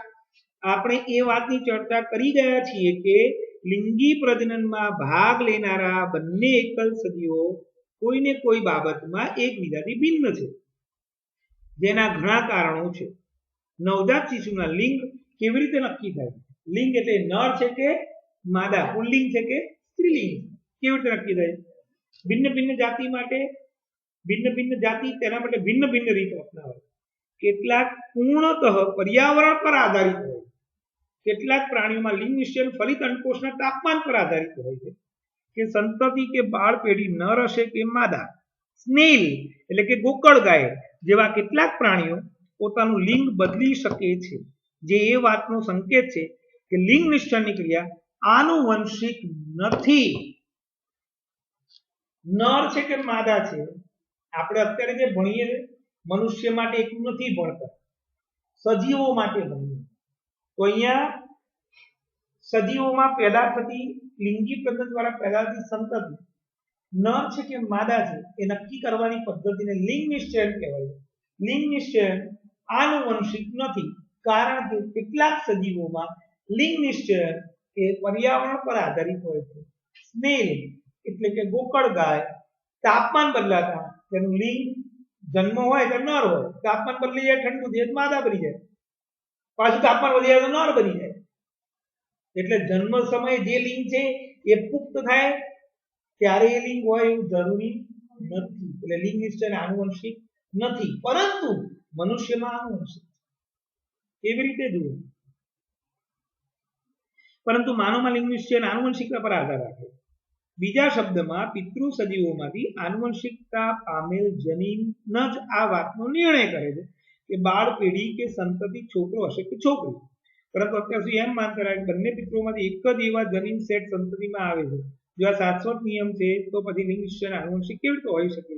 આપણે એ વાતની ચર્ચા કરી ગયા છીએ કે લિંગી પ્રજનનમાં ભાગ લેનારા બંને એકલ સજીવો કોઈને કોઈ બાબતમાં એકબીજાથી ભિન્ન છે જેના ઘણા કારણો છે નવજાત શિશુના લિંગ કેવી રીતે નક્કી થાય લિંગ એટલે નર છે કે માદા પુલ્લિંગ છે કે સ્ત્રીલિંગ કેવી રીતે નક્કી થાય ભિન્ન ભિન્ન જાતિ માટે ભિન્ન જાતિ તેના માટે ભિન્ન રીતો અપનાવે કેટલાક પૂર્ણતઃ પર્યાવરણ પર આધારિત હોય કેટલાક પ્રાણીઓમાં લિંગ નિશ્ચયન ફલિત અંડકોષના તાપમાન પર આધારિત હોય છે કે સંતતિ કે બાળ પેઢી નર હશે કે માદા સ્નેલ એટલે કે ગોકળ ગાય જેવા કેટલાક પ્રાણીઓ પોતાનું લિંગ બદલી શકે છે જે એ વાતનો સંકેત છે કે લિંગ નિશ્ચયનની ક્રિયા આનુવંશિક નથી નર છે કે માદા છે, આપણે અત્યારે જે ભણીએ મનુષ્ય માટે એટલું નથી ભણતા, સજીવો માટે ભણીએ. તો અહીંયા સજીવોમાં પેદા થતી લિંગી પ્રજનન દ્વારા પેદા થતી સંતતિ નર છે કે માદા છે એ નક્કી કરવાની પદ્ધતિને લિંગ નિશ્ચયન કહેવાય. લિંગ નિશ્ચયન આનુવંશિક નથી, કારણ કે કેટલાક સજીવોમાં લિંગ નિશ્ચયન એ પર્યાવરણ પર આધારિત હોય છે. સ્નેલ એટલે કે ગોકળ ગાય તાપમાન બદલાતા તેનું લિંગ જન્મ હોય તો નર હોય, તાપમાન બદલી જાય ઠંડુ થઈ જાય માદા બની જાય, પાછું તાપમાન વધી જાય તો નર બની જાય. એટલે જન્મ સમયે જે લિંગ છે એ પુખ્ત થાય ત્યારે એ લિંગ હોય એવું જરૂરી નથી. એટલે લિંગ નિશ્ચયન આનુવંશિક નથી, પરંતુ મનુષ્યમાં આનુવંશિક એવી રીતે જુઓ. પરંતુ માનવમાં લિંગ નિશ્ચયન આનુવંશિકતા પર આધાર રાખે. બીજા શબ્દમાં પિતૃ સજીવોમાંથી આનુવંશિકતા પામેલ જનીન જ આ વાતનો નિર્ણય કરે છે કે બાળ પેઢી કે સંતતિ છોકરો હશે કે છોકરી. પરંતુ અત્યાર સુધી એમ માનતા રહ્યા બંને પિતૃઓમાંથી એક જ એવા જનીન સેટ સંતતિમાં આવે છે. જો આ શાશ્વત નિયમ છે તો પછી લિંગ નિશ્ચયન આનુવંશિક કેવી રીતે હોઈ શકે?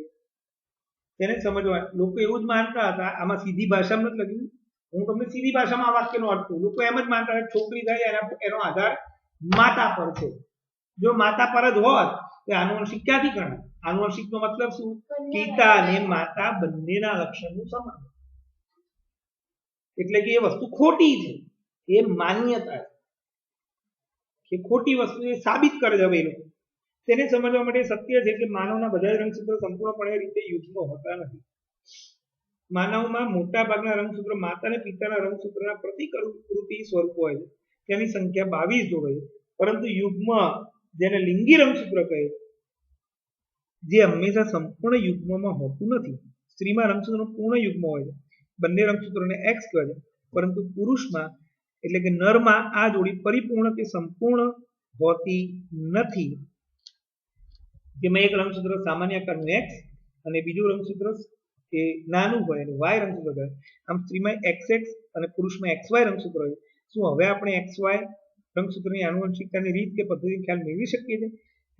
તેને સમજવા લોકો એવું જ માનતા હતા. આમાં સીધી ભાષામાં નથી લખ્યું, હું તમને સીધી ભાષામાં આ વાક્યનો અર્થ કહું. લોકો એમ જ માનતા હતા છોકરી થાય એનો આધાર માતા પર છે. જો માતા પર જ હોત તો આનુવંશિક ક્યાંથી ગણાય? આનુવંશિકનો મતલબ શું? પિતા અને માતા બંનેના લક્ષણનું સમાન. એટલે કે એ વસ્તુ ખોટી છે, એ માન્યતા છે કે ખોટી વસ્તુ એ સાબિત કરે છે. હવે એ લોકો તેને સમજવા માટે સત્ય છે કે માનવના બધા રંગસૂત્રો સંપૂર્ણપણે રીતે યુગ્મ હોતા નથી. માનવમાં મોટા ભાગના રંગસૂત્રો માતા અને પિતાના રંગસૂત્રના પ્રતિકૃતિ સ્વરૂપ હોય છે. તેની સંખ્યા 22 જોડે છે. પરંતુ યુગ્મ જેને લિંગી રંગસૂત્ર કહે જે હંમેશા સંપૂર્ણ યુગ્મમાં હોતું નથી. સ્ત્રીમાં રંગસૂત્રો પૂર્ણ યુગ્મ હોય છે, બંને રંગસૂત્રોને એક્સ કહે છે. પરંતુ પુરુષમાં એટલે કે નરમાં આ જોડી પરિપૂર્ણ કે સંપૂર્ણ હોતી નથી. જેમાં એક રંગસૂત્ર સામાન્ય આકારનું એક્સ અને બીજું રંગસૂત્ર એ નાનું હોય અને વાય રંગસૂત્ર કહે. આમ સ્ત્રીમાં XX અને પુરુષમાં XY રંગસૂત્ર હોય. શું હવે આપણે XY રંગસૂત્રની આનુવંશિકતાની રીત કે પદ્ધતિનો ખ્યાલ મેળવી શકીએ છીએ?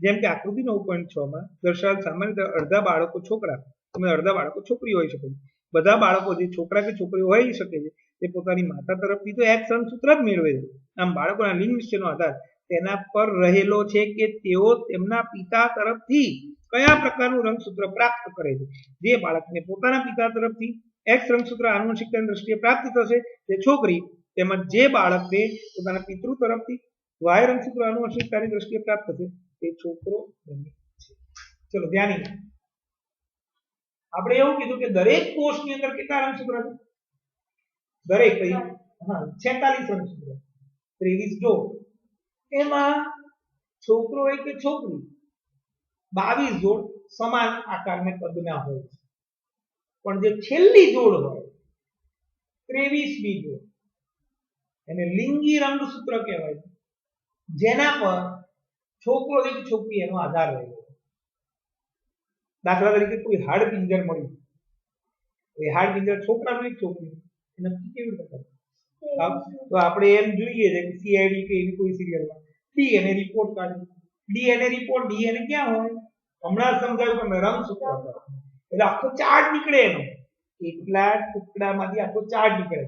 જેમ કે આકૃતિ 9.6 માં દર્શાવેલ સામાન્ય રીતે અડધા બાળકો છોકરા અને અડધા બાળકો છોકરી હોઈ શકે છે. બધા બાળકો જે છોકરા કે છોકરીઓ હોઈ શકે છે તે પોતાની માતા તરફથી તો એક્સ રંગસૂત્ર જ મેળવે છે. આમ બાળકોના લિંગ નિશ્ચયનો આધાર તેના પર રહેલો છે કે તેઓ તેમના પિતા તરફથી કયા પ્રકારનું રંગસૂત્ર પ્રાપ્ત કરે છે. જે બાળકને પોતાના પિતા તરફથી એક્સ રંગસૂત્ર આનુવંશિકતાની દ્રષ્ટિએ પ્રાપ્ત થશે તે છોકરી, તેમજ જે બાળકને પોતાના પિતૃ તરફથી વાય રંગસૂત્ર આનુવંશિકતાની દ્રષ્ટિએ પ્રાપ્ત થશે તે છોકરો બને છે. ચલો ધ્યાન આપણે એવું કીધું કે દરેક કોષની અંદર કેટલા રંગસૂત્ર છે? દરેક 46 રંગસૂત્ર, 23 જો એમાં છોકરો હોય કે છોકરી 22 જોડ સમાન આકારને કદના હોય છે. પણ જે છેલ્લી જોડ હોય 23મી જોડ એને લિંગી રંગસૂત્ર કહેવાય છે, જેના પર છોકરો કે છોકરી એનો આધાર રહેલો. દાખલા તરીકે કોઈ હાડપિંજર મળ્યું, એ હાડપિંજર છોકરાનું એક છોકરી નક્કી કેવી રીતે કરે? તો આપણે એમ જોઈએ છે કે સીઆઈડી કે એવી કોઈ સિરિયલમાં ડીએનએ રિપોર્ટ કાઢે. ડીએનએ રિપોર્ટ ડીએનએ ક્યાં હોય? હમણાં સમજાયું તમને રંગસૂત્ર પર. એટલે આખો ચાર્ટ નીકળે એનો, એટલા ટુકડામાંથી આખો ચાર્ટ નીકળે.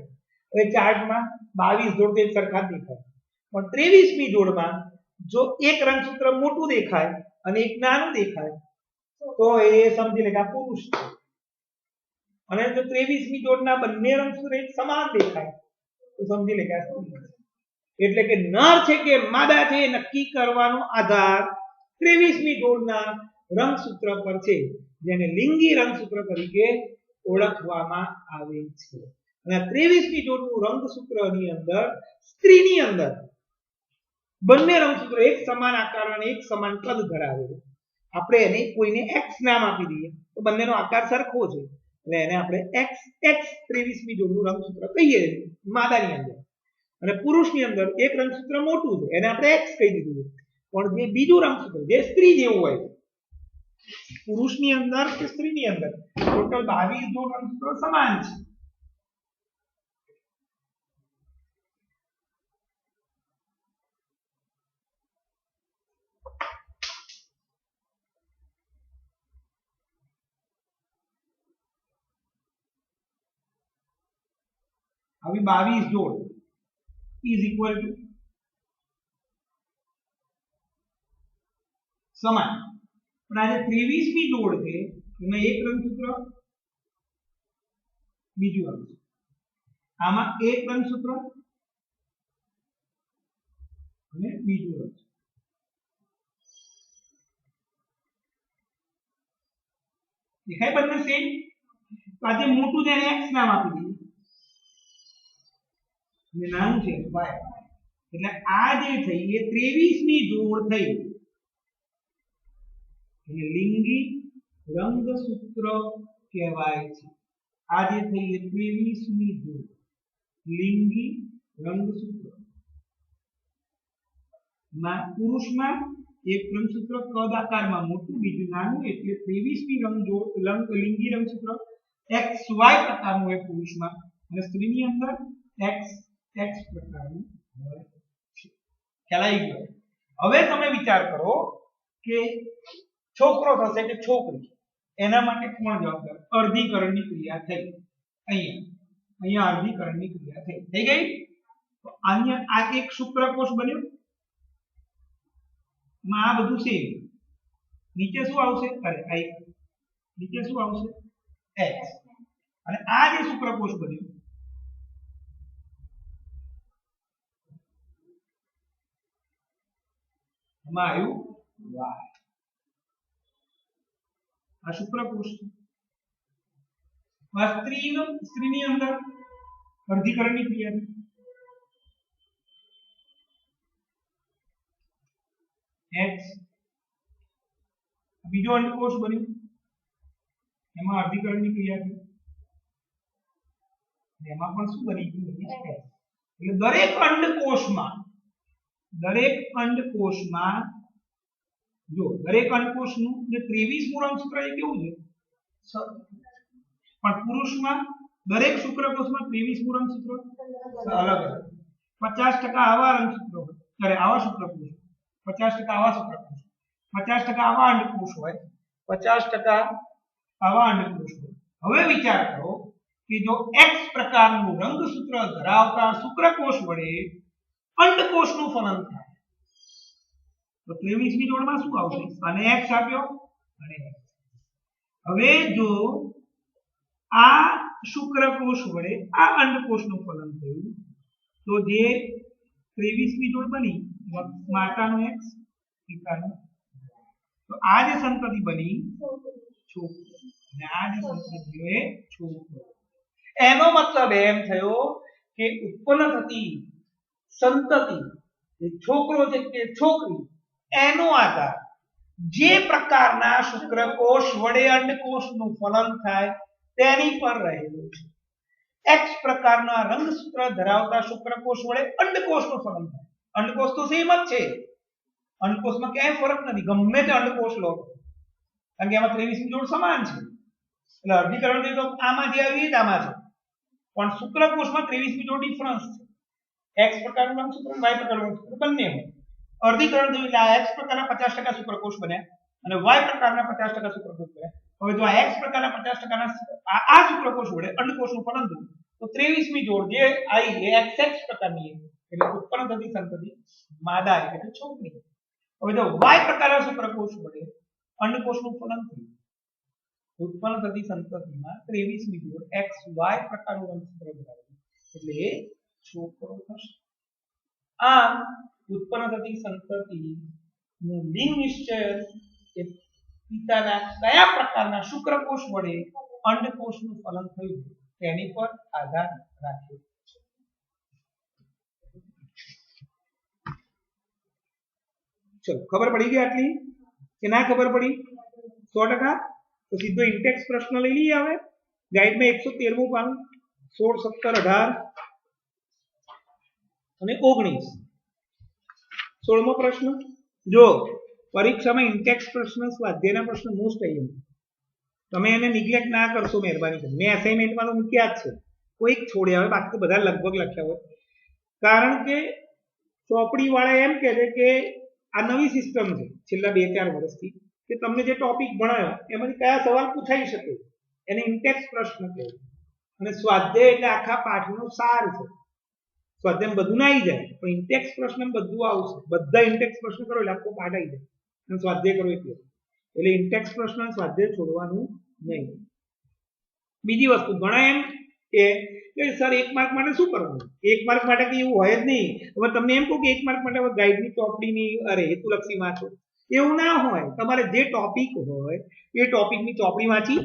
હવે ચાર્ટમાં 22 જોડ એક સરખા દેખાય, પણ 23મી જોડમાં જો એક રંગસૂત્ર મોટું દેખાય અને એક નાનું દેખાય તો એ સમજી લે કે આ પુરુષ છે. અને જો 23મી જોડના બંને રંગસૂત્ર એક સમાન દેખાય તો સમજી લે કે આ સ્ત્રી છે. એટલે કે નર છે કે માદા છે એ નક્કી કરવાનો આધાર 23મી જોડના રંગસૂત્ર પર છે, જેને લિંગી રંગસૂત્ર તરીકે ઓળખવામાં આવે છે. અને 23મી જોડનું રંગસૂત્રની અંદર સ્ત્રીની અંદર બંને રંગસૂત્રો એક સમાન આકાર અને એક સમાન કદ ધરાવે છે. આપણે એને કોઈને x નામ આપી દઈએ તો બંનેનો આકાર સરખો છે, એટલે એને આપણે XX 23મી જોડનું રંગસૂત્ર કહીએ માદાની અંદર. અને પુરુષની અંદર એક રંગસૂત્ર મોટું છે, એને આપણે x કહી દીધું. પણ જે બીજું રંગસૂત્ર જે સ્ત્રી જેવું હોય છે, પુરુષની અંદર કે સ્ત્રીની અંદર ટોટલ 22 જોડ રંગસૂત્રો સમાન છે. આવી 22 જોડ ઇઝ ઇક્વલ ટુ સમાન, પણ આ જે 23મી જોડ છે એમાં એક રંગસૂત્ર બીજું રંગસૂત્ર, આમાં એક રંગસૂત્ર અને બીજું રંગસૂત્ર. દેખાય બંને સેમ? તો આ જે મોટું છે એને x નામ આપી દઈએ અને નાનું છે y. એટલે આ જે થઈ એ 23મી જોડ થઈ, એટલે લિંગી રંગસૂત્ર કહેવાય છે. આ જે થઈ એ 23મી જોડ લિંગી રંગસૂત્ર. પુરુષમાં એક રંગસૂત્ર કદ આકારમાં મોટું બીજું નાનું, એટલે 23મી લિંગી રંગસૂત્ર XY પ્રકારનું હોય પુરુષમાં, અને સ્ત્રીની અંદર XX પ્રકારનું હોય છે. ખ્યાલ આવી ગયો? હવે તમે વિચાર કરો કે છોકરો થશે કે છોકરી, એના માટે કોણ જવાબદાર? અર્ધીકરણની ક્રિયા થઈ. અહીંયા અર્ધીકરણની ક્રિયા થઈ ગઈ. તો અહીંયા આ એક શુક્રકોષ બન્યો, આ બધું સેમ. નીચે શું આવશે? અરે નીચે શું આવશે? x. અને આ જે શુક્રકોષ બન્યો એમાં આવ્યું y. આ શુક્રકોષ છે. સ્ત્રીની અંદર અર્ધીકરણની ક્રિયા x. બીજો અંડકોષ બન્યો, એમાં અર્ધીકરણની ક્રિયા થઈ, એમાં પણ શું બની ગયું? એટલે દરેક અંડકોષમાં જો દરેક અંડકોષનું જે 23મું રંગસૂત્ર એ કેવું છે? પણ પુરુષમાં દરેક શુક્રકોષમાં 23મું રંગસૂત્ર અલગ અલગ. 50% આવા રંગસૂત્રો હોય, આવા શુક્રકોષ, 50% આવા શુક્રકોષ, 50% આવા અંડકોષ હોય, 50% આવા અંડકોષ હોય. હવે વિચાર કરો કે જો X પ્રકારનું રંગસૂત્ર ધરાવતા શુક્રકોષ વડે અંડકોષનું ફલન થાય તો 23મી જોડમાં શું આવશે? અને X આપ્યો અને X. હવે જો આ શુક્રકોષ વડે આ અંડકોષનું ફલન થયું તો જે 23મી જોડ બની માતાનો x પિતાનો, તો આ જે સંતતિ બની છોકરો, અને આ જે સંતતિ એ છોકરો. એનો મતલબ એમ થયો કે ઉત્પન્ન થતી સંતતિ જે છોકરો છે કે છોકરી, એનો આધાર જે પ્રકારના શુક્રકોષ વડે અંડકોષનું ફલન થાય તેની પર રહેલો છે. X પ્રકારના રંગસૂત્ર ધરાવતા શુક્રકોષ વડે અંડકોષનું ફલન થાય. અંડકોષ તો સેમ જ છે, અંડકોષમાં ક્યાંય ફરક નથી, ગમે તે અંડકોષ લો, કારણ કે આમાં 23મી જોડ સમાન છે. એટલે અર્ધીકરણ થઈ તો આમાં જે આવી જ આમાં છે, પણ શુક્રકોષમાં 23મી જોડ ડિફરન્સ છે. X પ્રકારનું રંગસૂત્ર અને Y પ્રકારનું રંગસૂત્ર બંને હોય. અર્ધીકરણ થયું એટલે આ X પ્રકારના 50% શુક્રકોષ બન્યા અને Y પ્રકારના 50% શુક્રકોષ બન્યા. હવે જો આ X પ્રકારના 50%ના આ શુક્રકોષ વડે અંડકોષનું ફલન થયું તો 23મી જોડ જે આવી એ XX પ્રકારની, એટલે ઉત્પન્ન થતી સંતતિ માદા એટલે છોકરી. હવે જો Y પ્રકારના શુક્રકોષ વડે અંડકોષનું ફલન થયું, ઉત્પન્ન થતી સંતતિમાં 23મી જોડ XY પ્રકારનું રંગસૂત્ર ધરાવે એટલે એ છોકરો થશે. આમ ઉત્પન્ન થતી સંતતિનું લિંગ નિશ્ચય એ પિતાના કયા પ્રકારના શુક્રકોષ વડે અંડકોષનું ફલન થયું તેની પર આધાર રાખ્યો છે. ચલો, ખબર પડી ગઈ આટલી કે ના ખબર પડી? 100%. તો સીધો ઇન્ટેક્સ પ્રશ્ન લઈ લઈએ. હવે ગાઈડમાં 113મું પાનું, 16, 17, 18 અને 19. 16મો પ્રશ્ન. જો પરીક્ષામાં ઇન્ટેક્સ પ્રશ્ન સ્વાધ્યાયના પ્રશ્ન મોસ્ટ આઈએમ, તમે એને નિગ્લેક્ટ ના કરશો મહેરબાની કરીને. મેં અસાઇનમેન્ટમાં તો મૂક્યા જ છે, કોઈક છોડ્યા હોય, બાકી તો બધા લગભગ લખ્યા હોય. કારણ કે ચોપડી વાળા એમ કહે છે કે આ નવી સિસ્ટમ છે છેલ્લા 2-4 વર્ષથી, કે તમને જે ટોપિક ભણાયો એમાંથી કયા સવાલ પૂછાઈ શકે એને ઇન્ટેક્સ પ્રશ્ન કહેવાય. અને સ્વાધ્યાય એટલે આખા પાઠનો સાર છે. સ્વાધ્યાય બધું ના આવી જાય પણ ઇન્ટેક્સ પ્રશ્ન બધું આવશે. બધા ઇન્ટેક્સ પ્રશ્ન કરો એટલે આખો પાઠ આવી જાય અને સ્વાધ્યાય કરો એટલે ઇન્ટેક્સ પ્રશ્ન સ્વાધ્યાય છોડવાનું નહીં. બીજી વસ્તુ ઘણા એમ કે સર 1 માર્ક માટે શું કરવાનું? 1 માર્ક માટે કઈ એવું હોય જ નહીં. હવે તમને એમ કહું કે 1 માર્ક માટે ગાઈડની ચોપડીની અરે હેતુલક્ષી વાંચો, એવું ના હોય. તમારે જે ટોપિક હોય એ ટોપિકની ચોપડી વાંચી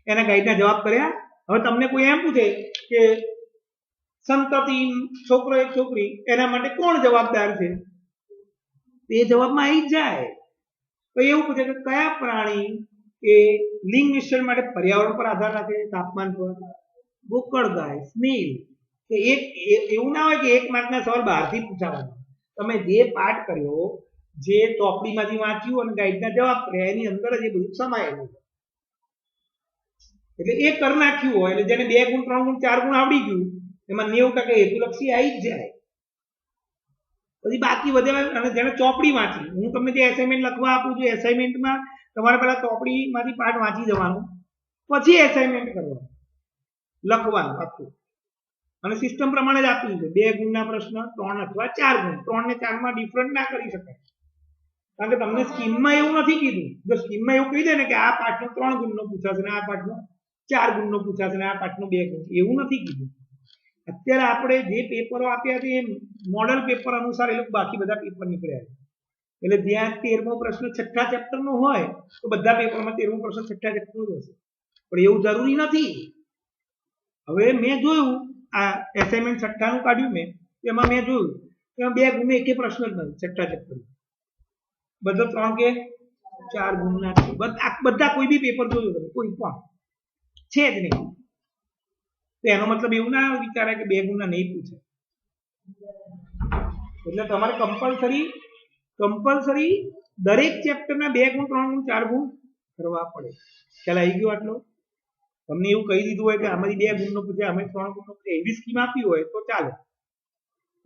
એના ગાઈડના જવાબ કર્યા. હવે તમને કોઈ એમ પૂછે કે સંતતિ છોકરો એક છોકરી એના માટે કોણ જવાબદાર છે? એ જવાબમાં આવી જ જાય. તો એવું પૂછે કે કયા પ્રાણી એ લિંગ મિશ્રણ માટે પર્યાવરણ પર આધાર રાખે, તાપમાન પર? ગોકળગાય, સ્નેલ. કે એક એવું ના હોય કે 1 માર્કના સવાલ બહારથી પૂછાવાનો. તમે જે પાઠ કર્યો, જે ચોપડીમાંથી વાંચ્યું અને ગાઈડના જવાબ કર્યા એની અંદર જ એ બધું સમાયેલું છે. એટલે એ કરી નાખ્યું હોય એટલે જેને 2 ગુણ 3 ગુણ 4 ગુણ આવડી ગયું એમાં 90% હેતુલક્ષી આવી જ જાય. પછી બાકી વધે અને જેને ચોપડી વાંચી, હું તમને જે એસાઇનમેન્ટ લખવા આપું છું એસાઇનમેન્ટમાં તમારે પહેલા ચોપડીમાંથી પાઠ વાંચી જવાનું, પછી એસાઇનમેન્ટ કરવાનું, લખવાનું આખું અને સિસ્ટમ પ્રમાણે જ આપ્યું છે. 2 ગુણના પ્રશ્ન, 3 અથવા 4 ગુણ. 3 ને 4 માં ડિફરન્ટ ના કરી શકાય કારણ કે તમને સ્કીમમાં એવું નથી કીધું. જો સ્કીમમાં એવું કહી દે ને કે આ પાઠનો 3 ગુણનો પૂછાશે ને આ પાઠનો 4 ગુણનો પૂછાશે ને આ પાઠનો 2 ગુણ, એવું નથી કીધું. અત્યારે આપણે જે પેપરો આપ્યા છે એ મોડલ પેપર અનુસાર એ લોકો બાકી બધા પેપર નીકળ્યા છે. એટલે જ્યાં 13મો પ્રશ્ન 6થા ચેપ્ટરનો હોય તો બધા પેપરમાં 13મો પ્રશ્ન 6થા ચેપ્ટરનો જ હશે, પણ એવું જરૂરી નથી. હવે મેં જોયું આ એસાઇનમેન્ટ 6થાનું કાઢ્યું મેં, એમાં મેં જોયું કે 2 ગુણનો એકે પ્રશ્ન જ નથી 6થા ચેપ્ટર. બધા 3 કે 4 ગુણના છે. બધા કોઈ બી પેપર જોયું તમે, કોઈ પણ છે જ નહીં. તો એનો મતલબ એવું ના વિચારાય કે 2 ગુણના નહીં પૂછે. એટલે તમારે કમ્પલસરી દરેક ચેપ્ટરના 2 ગુણ 3 ગુણ 4 ગુણ કરવા પડે. ખ્યાલ આવી ગયો આટલો? તમને એવું કહી દીધું હોય કે આમાંથી 2 ગુણનો પૂછે, અમે 3 ગુણનો પૂછે, એવી સ્કીમ આપી હોય તો ચાલે,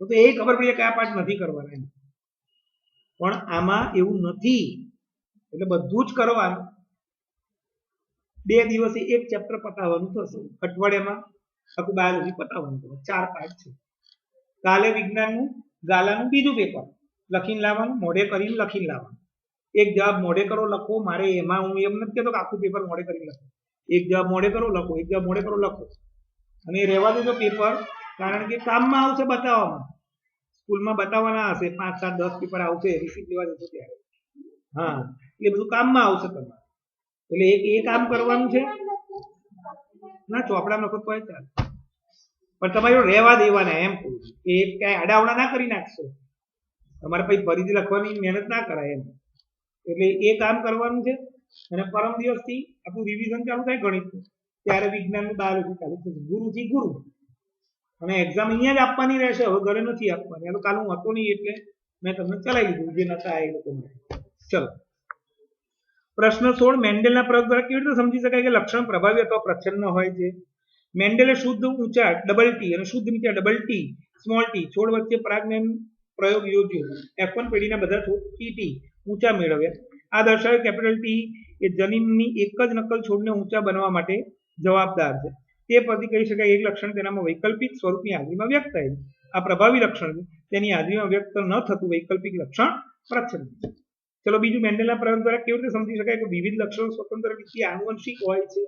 તો એ ખબર પડી કે આ પાઠ નથી કરવાના એમ. પણ આમાં એવું નથી. એટલે બધું જ કરવાનું. 2 દિવસે એક ચેપ્ટર પતાવવાનું થશે. અઠવાડિયામાં આખું બાયોલોજી પતાવવાનું થશે. 4 પાઠ છે. કાલે વિજ્ઞાનનું ગાલાનું બીજું પેપર લખીને લાવવાનું, મોઢે કરીને લખીને લાવવાનું. એક જવાબ મોઢે કરો લખો. મારે એમાં હું એમ નથી કહેતો કે આખું પેપર મોઢે કરીને લખો. એક જવાબ મોઢે કરો લખો, એક જવાબ મોઢે કરો લખો. અને એ રહેવા દેજો પેપર, કારણ કે કામમાં આવશે બતાવવામાં. સ્કૂલમાં બતાવવાના હશે 5 7 10 પેપર આવશે, રિસીપ્ટ લેવા જશો ત્યારે. હા, એટલે બધું કામમાં આવશે તમારે. એટલે એ કામ કરવાનું છે. ના ચોપડા લખો તો ચાલે, પણ તમારે રહેવા દેવાના એમ કહું છું. એ ક્યાંય આડાવડા ના કરી નાખશો. તમારે પછી ફરીથી લખવાની મહેનત ના કરાય એમ. એટલે એ કામ કરવાનું છે. અને પરમ દિવસથી આપણું રિવિઝન ચાલુ થાય ગણિતનું, ત્યારે વિજ્ઞાનનું બાયોલોજી ચાલુ થશે. ગુરુથી ગુરુ. અને એક્ઝામ અહીંયા જ આપવાની રહેશે, હવે ઘરે નથી આપવાની. એનું કાલ હું હતો નહીં એટલે મેં તમને ચલાવી લીધું જે નતા એ લોકો માટે. ચલો, પ્રશ્ન 16. મેન્ડેલના પ્રયોગ દ્વારા કેવી રીતે સમજી શકાય કે લક્ષણ પ્રભાવી અથવા પ્રચ્છન્ન હોય છે? મેન્ડેલે શુદ્ધ ઊંચા ડબલ ટી અને શુદ્ધ નીચા ડબલ ટી સ્મોલ ટી છોડ વચ્ચે પરાગનયન પ્રયોગ યોજ્યો. F1 પેઢીના બધા છોડ ટી ઊંચા મેળવ્યા. આ દર્શાવે કેપિટલ ટી એ જનીનની એક જ નકલ છોડને ઊંચા બનવા માટે જવાબદાર છે. તે પરથી કહી શકાય એક લક્ષણ તેનામાં વૈકલ્પિક સ્વરૂપની હાજરીમાં વ્યક્ત થાય છે. આ પ્રભાવી લક્ષણ છે. તેની હાજરીમાં વ્યક્ત ન થતું વૈકલ્પિક લક્ષણ પ્રચ્છન્ન છે. ચલો બીજું, મેન્ડેલના પ્રયોગ દ્વારા કેવી રીતે સમજી શકાય કે વિવિધ લક્ષણો સ્વતંત્ર રીતે આનુવંશિક હોય છે?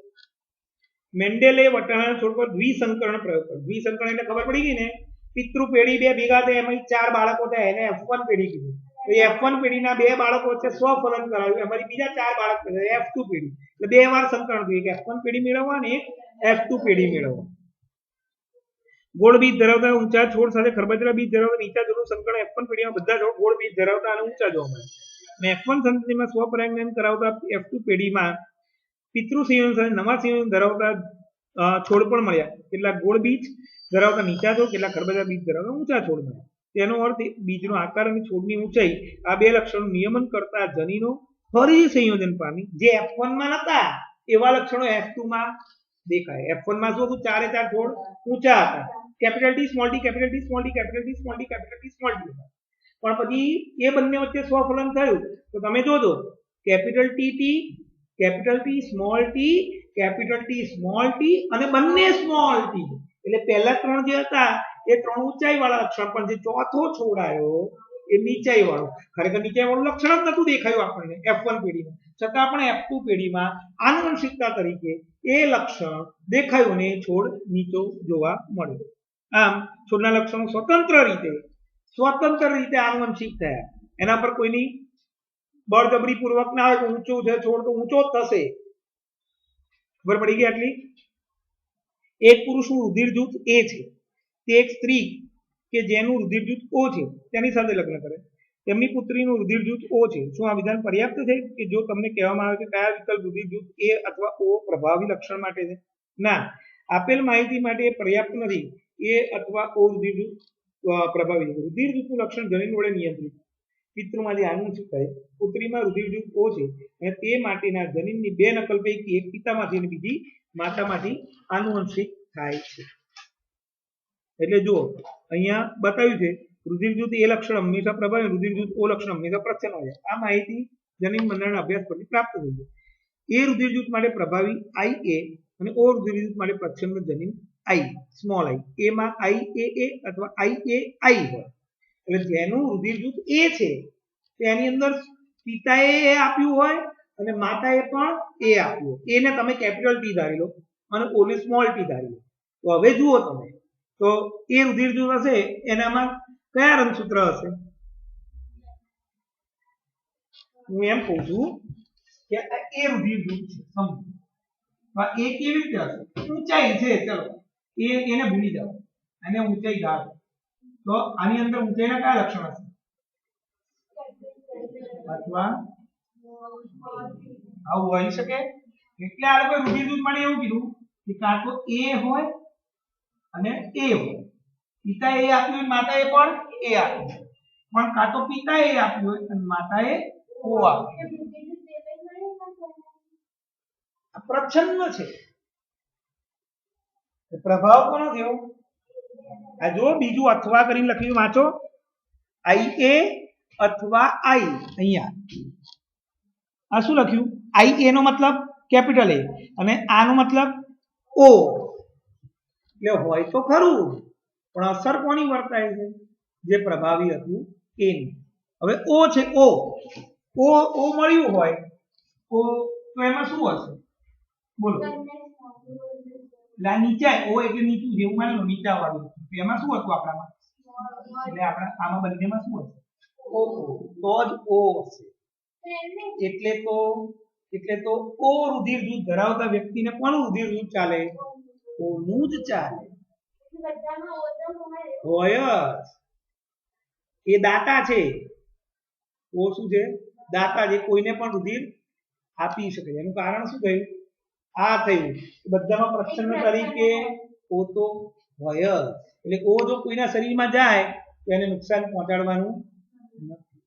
મેન્ડેલે વટાણાના છોડ પર દ્વિસંકરણ પ્રયોગ કર્યો. દ્વિસંકરણ એટલે ખબર પડી ગઈ ને? પિતૃ પેઢી 2 ભેગા થયા, એમાં 4 બાળકો થયા, એને F1 પેઢી કીધું. તો F1 પેઢીના 2 બાળકો વચ્ચે સ્વફલન કરાવ્યું, એમાંથી બીજા 4 બાળક થયા, F2 પેઢી. એટલે 2 વાર સંકરણ થયું, એક F1 પેઢી મેળવવા અને એક F2 પેઢી મેળવવા. ગોળ બીજ ધરાવતા ઊંચા છોડ સાથે ખરબચડા બીજ ધરાવતા નીચા છોડનું સંકરણ F1 પેઢીમાં બધા છોડ ગોળ બીજ ધરાવતા અને ઊંચા જોવા મળે. અને F1 સંતતિમાં સ્વપરાગનયન કરાવતા F2 પેઢીમાં પિતૃ સંયોજન સાથે નવા સંયોજન ધરાવતા છોડ પણ મળ્યા. કેટલાક ગોળ બીજ ધરાવતા નીચા છોડ, કેટલાક ખરબચડા બીજ ધરાવતા ઊંચા છોડ મળ્યા. તેનો અર્થ બીજનો આકાર અને છોડની ઊંચાઈ આ 2 લક્ષણો નિયમન કરતા જનીનો ફરી સંયોજન પામી. જે F1 માં નતા એવા લક્ષણો F2 માં દેખાય. F1 માં શું હતું? 4 એ 4 છોડ ઊંચા હતા. Capital T small T capital T small T capital T small T capital T small T. પણ પછી એ બંને વચ્ચે સ્વફલન થયું તો તમે જોજો capital T T, capital T, small T, capital T small T અને બંને સ્મોલ ટી એટલે પહેલા ત્રણ જે હતા એ ત્રણ ઊંચાઈ વાળા અક્ષર પણ જે ચોથો છોડ આવ્યો એ નીચાઈ વાળો ખરેખર નીચાઈ વાળું લક્ષણ જ નતું દેખાયું આપણને F1 પેઢીમાં છતાં પણ F2 પેઢીમાં આનુવંશિકતા તરીકે એ લક્ષણ દેખાયું અને છોડ નીચો જોવા મળ્યો આમ છોડના લક્ષણો સ્વતંત્ર રીતે આનુવંશિક થયા એના પર કોઈની બળજબરી પૂર્વક ના હોય કે ઊંચું છે છોડ તો ઊંચો જ થશે ખબર પડી ગઈ આટલી એક પુરુષનું રુધિર જૂથ એ છે તે એક સ્ત્રી કે જેનું રુધિર જૂથ O છે તેની સાથે લગ્ન કરે તેમની પુત્રીનું રુધિર જૂથ O છે શું આ વિધાન પર્યાપ્ત છે કે જો તમને કહેવામાં આવે કે કયા વિકલ્પ રુધિર જૂથ A અથવા O પ્રભાવી લક્ષણ માટે છે ના આપેલ માહિતી માટે પર્યાપ્ત નથી A અથવા O રુધિર જૂથ પ્રભાવી છે રુધિર જૂથનું લક્ષણ જનીન વડે નિયંત્રિત પિતૃમાંથી આનુવંશિક થાય પુત્રીમાં રુધિર જૂથ O છે અને તે માટેના જનીનની બે નકલ પૈકી એક પિતામાંથી અને બીજી માતામાંથી આનુવંશિક થાય છે એટલે જુઓ અહીંયા બતાવ્યું છે રુધિર જૂથ એ લક્ષણ હંમેશા પ્રભાવી રુધિર જૂથ O લક્ષણ હંમેશા પ્રચ્છન્ન હોય આ માહિતી જનીન બંધારણ અભ્યાસ પરથી પ્રાપ્ત થઈ છે એ રુધિર જૂથ માટે પ્રભાવી IA અને O રુધિર જૂથ માટે પ્રચ્છન્ન જનીન I સ્મોલ I A માં IA અથવા IAI હોય એટલે જેનું રુધિર જૂથ A છે તેની અંદર પિતાએ A આપ્યું હોય અને માતાએ પણ A આપ્યું હોય એને તમે કેપિટલ T ધારી લો અને O ને સ્મોલ t ધારી લો તો હવે જુઓ તમે તો એ રુધિર જૂથ હશે એનામાં કયા રંગસૂત્ર હશે હું એમ કહું છું કે એ રુધિર જૂથ છે સમજો એ કેવી રીતે હશે ઊંચાઈ છે ચલો એને ભૂલી જાઓ અને ઊંચાઈ ધારો તો આની અંદર ઊંચાઈના કયા લક્ષણ હશે અથવા આવું હોઈ શકે એટલે આ લોકો રુધિર જૂથ માટે એવું કીધું કે કાં તો A હોય અને A હોય પિતા એ આપ્યું માતાએ પણ A આપ્યું પણ કાં તો પિતાએ આપ્યું હોય અને માતાએ O આપ્યું આ પ્રચ્છન્ન છે પ્રભાવ કોનો થયો આ જો બીજું અથવા કરીને લખ્યું વાંચો IA અથવા I અહીંયા આ શું લખ્યું IA નો મતલબ કેપિટલ A અને આનો મતલબ O એટલે હોય તો ખરું પણ અસર કોની વર્તાય છે જે પ્રભાવી હતું એની હવે O છે O મળ્યું હોય તો એમાં શું હશે બોલો નીચા O એટલે નીચું જેવું માની લો નીચા વાળું તો એમાં શું હતું આપણામાં એટલે આપણે આમાં બંનેમાં શું હશે O તો જ O હશે એટલે તો O રુધિર જૂથ ધરાવતા વ્યક્તિને કોનું રુધિર જૂથ ચાલે O નું જ ચાલે હોય એ દાતા છે O શું છે દાતા જે કોઈને પણ રુધિર આપી શકે છે એનું કારણ શું થયું આ થયું બધામાં પ્રચ્છન્ન તરીકે O તો હોય એટલે O જો કોઈના શરીરમાં જાય તો એને નુકસાન પહોંચાડવાનું નથી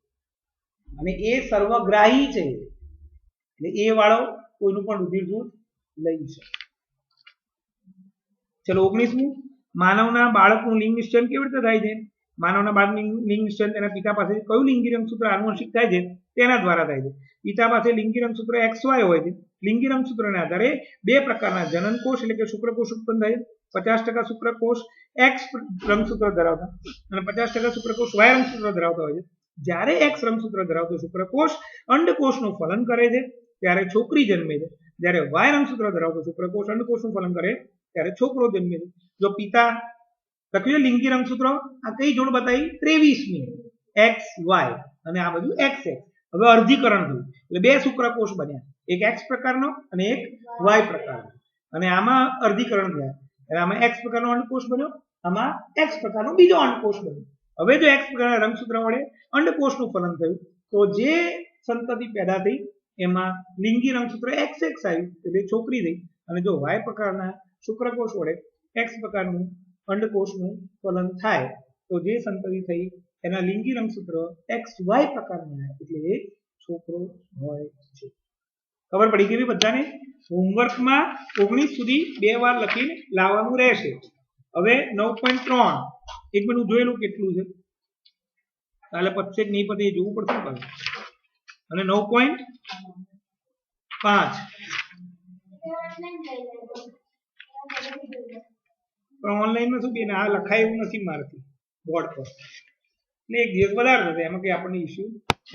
અને એ સર્વગ્રાહી છે એટલે એ વાળો કોઈનું પણ રુધિર જૂથ લઈ શકે ચલો 19મું માનવના બાળકનું લિંગ નિશ્ચય કેવી રીતે થાય છે માનવના બાળકનું લિંગ નિશ્ચય તેના પિતા પાસે કયું લિંગી રંગસૂત્ર આનુવંશિક થાય છે તેના દ્વારા થાય છે પિતા પાસે લિંગી રંગસૂત્ર XY હોય છે લિંગી રંગસૂત્રના આધારે બે પ્રકારના જનનકોષ એટલે કે શુક્રકોષ ઉત્પન્ન થાય 50% શુક્રકોષ X રંગસૂત્ર ધરાવતા અને 50% શુક્રકોષ Y રંગસૂત્ર ધરાવતા હોય છે જ્યારે X રંગસૂત્ર ધરાવતો શુક્રકોષ અંડકોષનું ફલન કરે છે ત્યારે છોકરી જન્મે છે જ્યારે Y રંગસૂત્ર ધરાવતો શુક્રકોષ અંડકોષનું ફલન કરે ત્યારે છોકરો જન્મે છે જો પિતા લખ્યું લિંગી રંગસૂત્રો આ કઈ જોડ બતાવી 23મી XY અને આ બધું XX હવે અર્ધીકરણ થયું એટલે બે શુક્રકોષ બન્યા એક X પ્રકારનો અને એક Y પ્રકારનો અને આમાં અર્ધીકરણ થયા એટલે આમાં X પ્રકારનો અંડકોષ બન્યો આમાં X પ્રકારનો બીજો અંડકોષ બન્યો હવે જો X પ્રકારના રંગસૂત્ર વડે અંડકોષનું ફલન થયું તો જે સંતતિ પેદા થઈ એમાં લિંગી રંગસૂત્ર XX આવ્યું એટલે છોકરી થઈ અને જો Y પ્રકારના શુક્રકોષ વડે X પ્રકારનું અંડકોષનું ફલન થાય તો જે સંતતિ થઈ એના લિંગી રંગસૂત્ર XY પ્રકારના એટલે એ છોકરો હોય છે ખબર પડી ગઈ બધાને હોમવર્કમાં 19 સુધી બે વાર લખીને લાવવાનું રહેશે હવે 9.3 એક મિનિટ જોયેલું કેટલું છે કાલે પચે કે નહીં પતે એ જોવું પડશે અને 9.5 પણ ઓનલાઈનમાં શું બેન આ લખાય એવું નથી મારથી બોર્ડ પર એટલે એક દિવસ વધારે થશે એમાં કંઈ આપણને ઇસ્યુ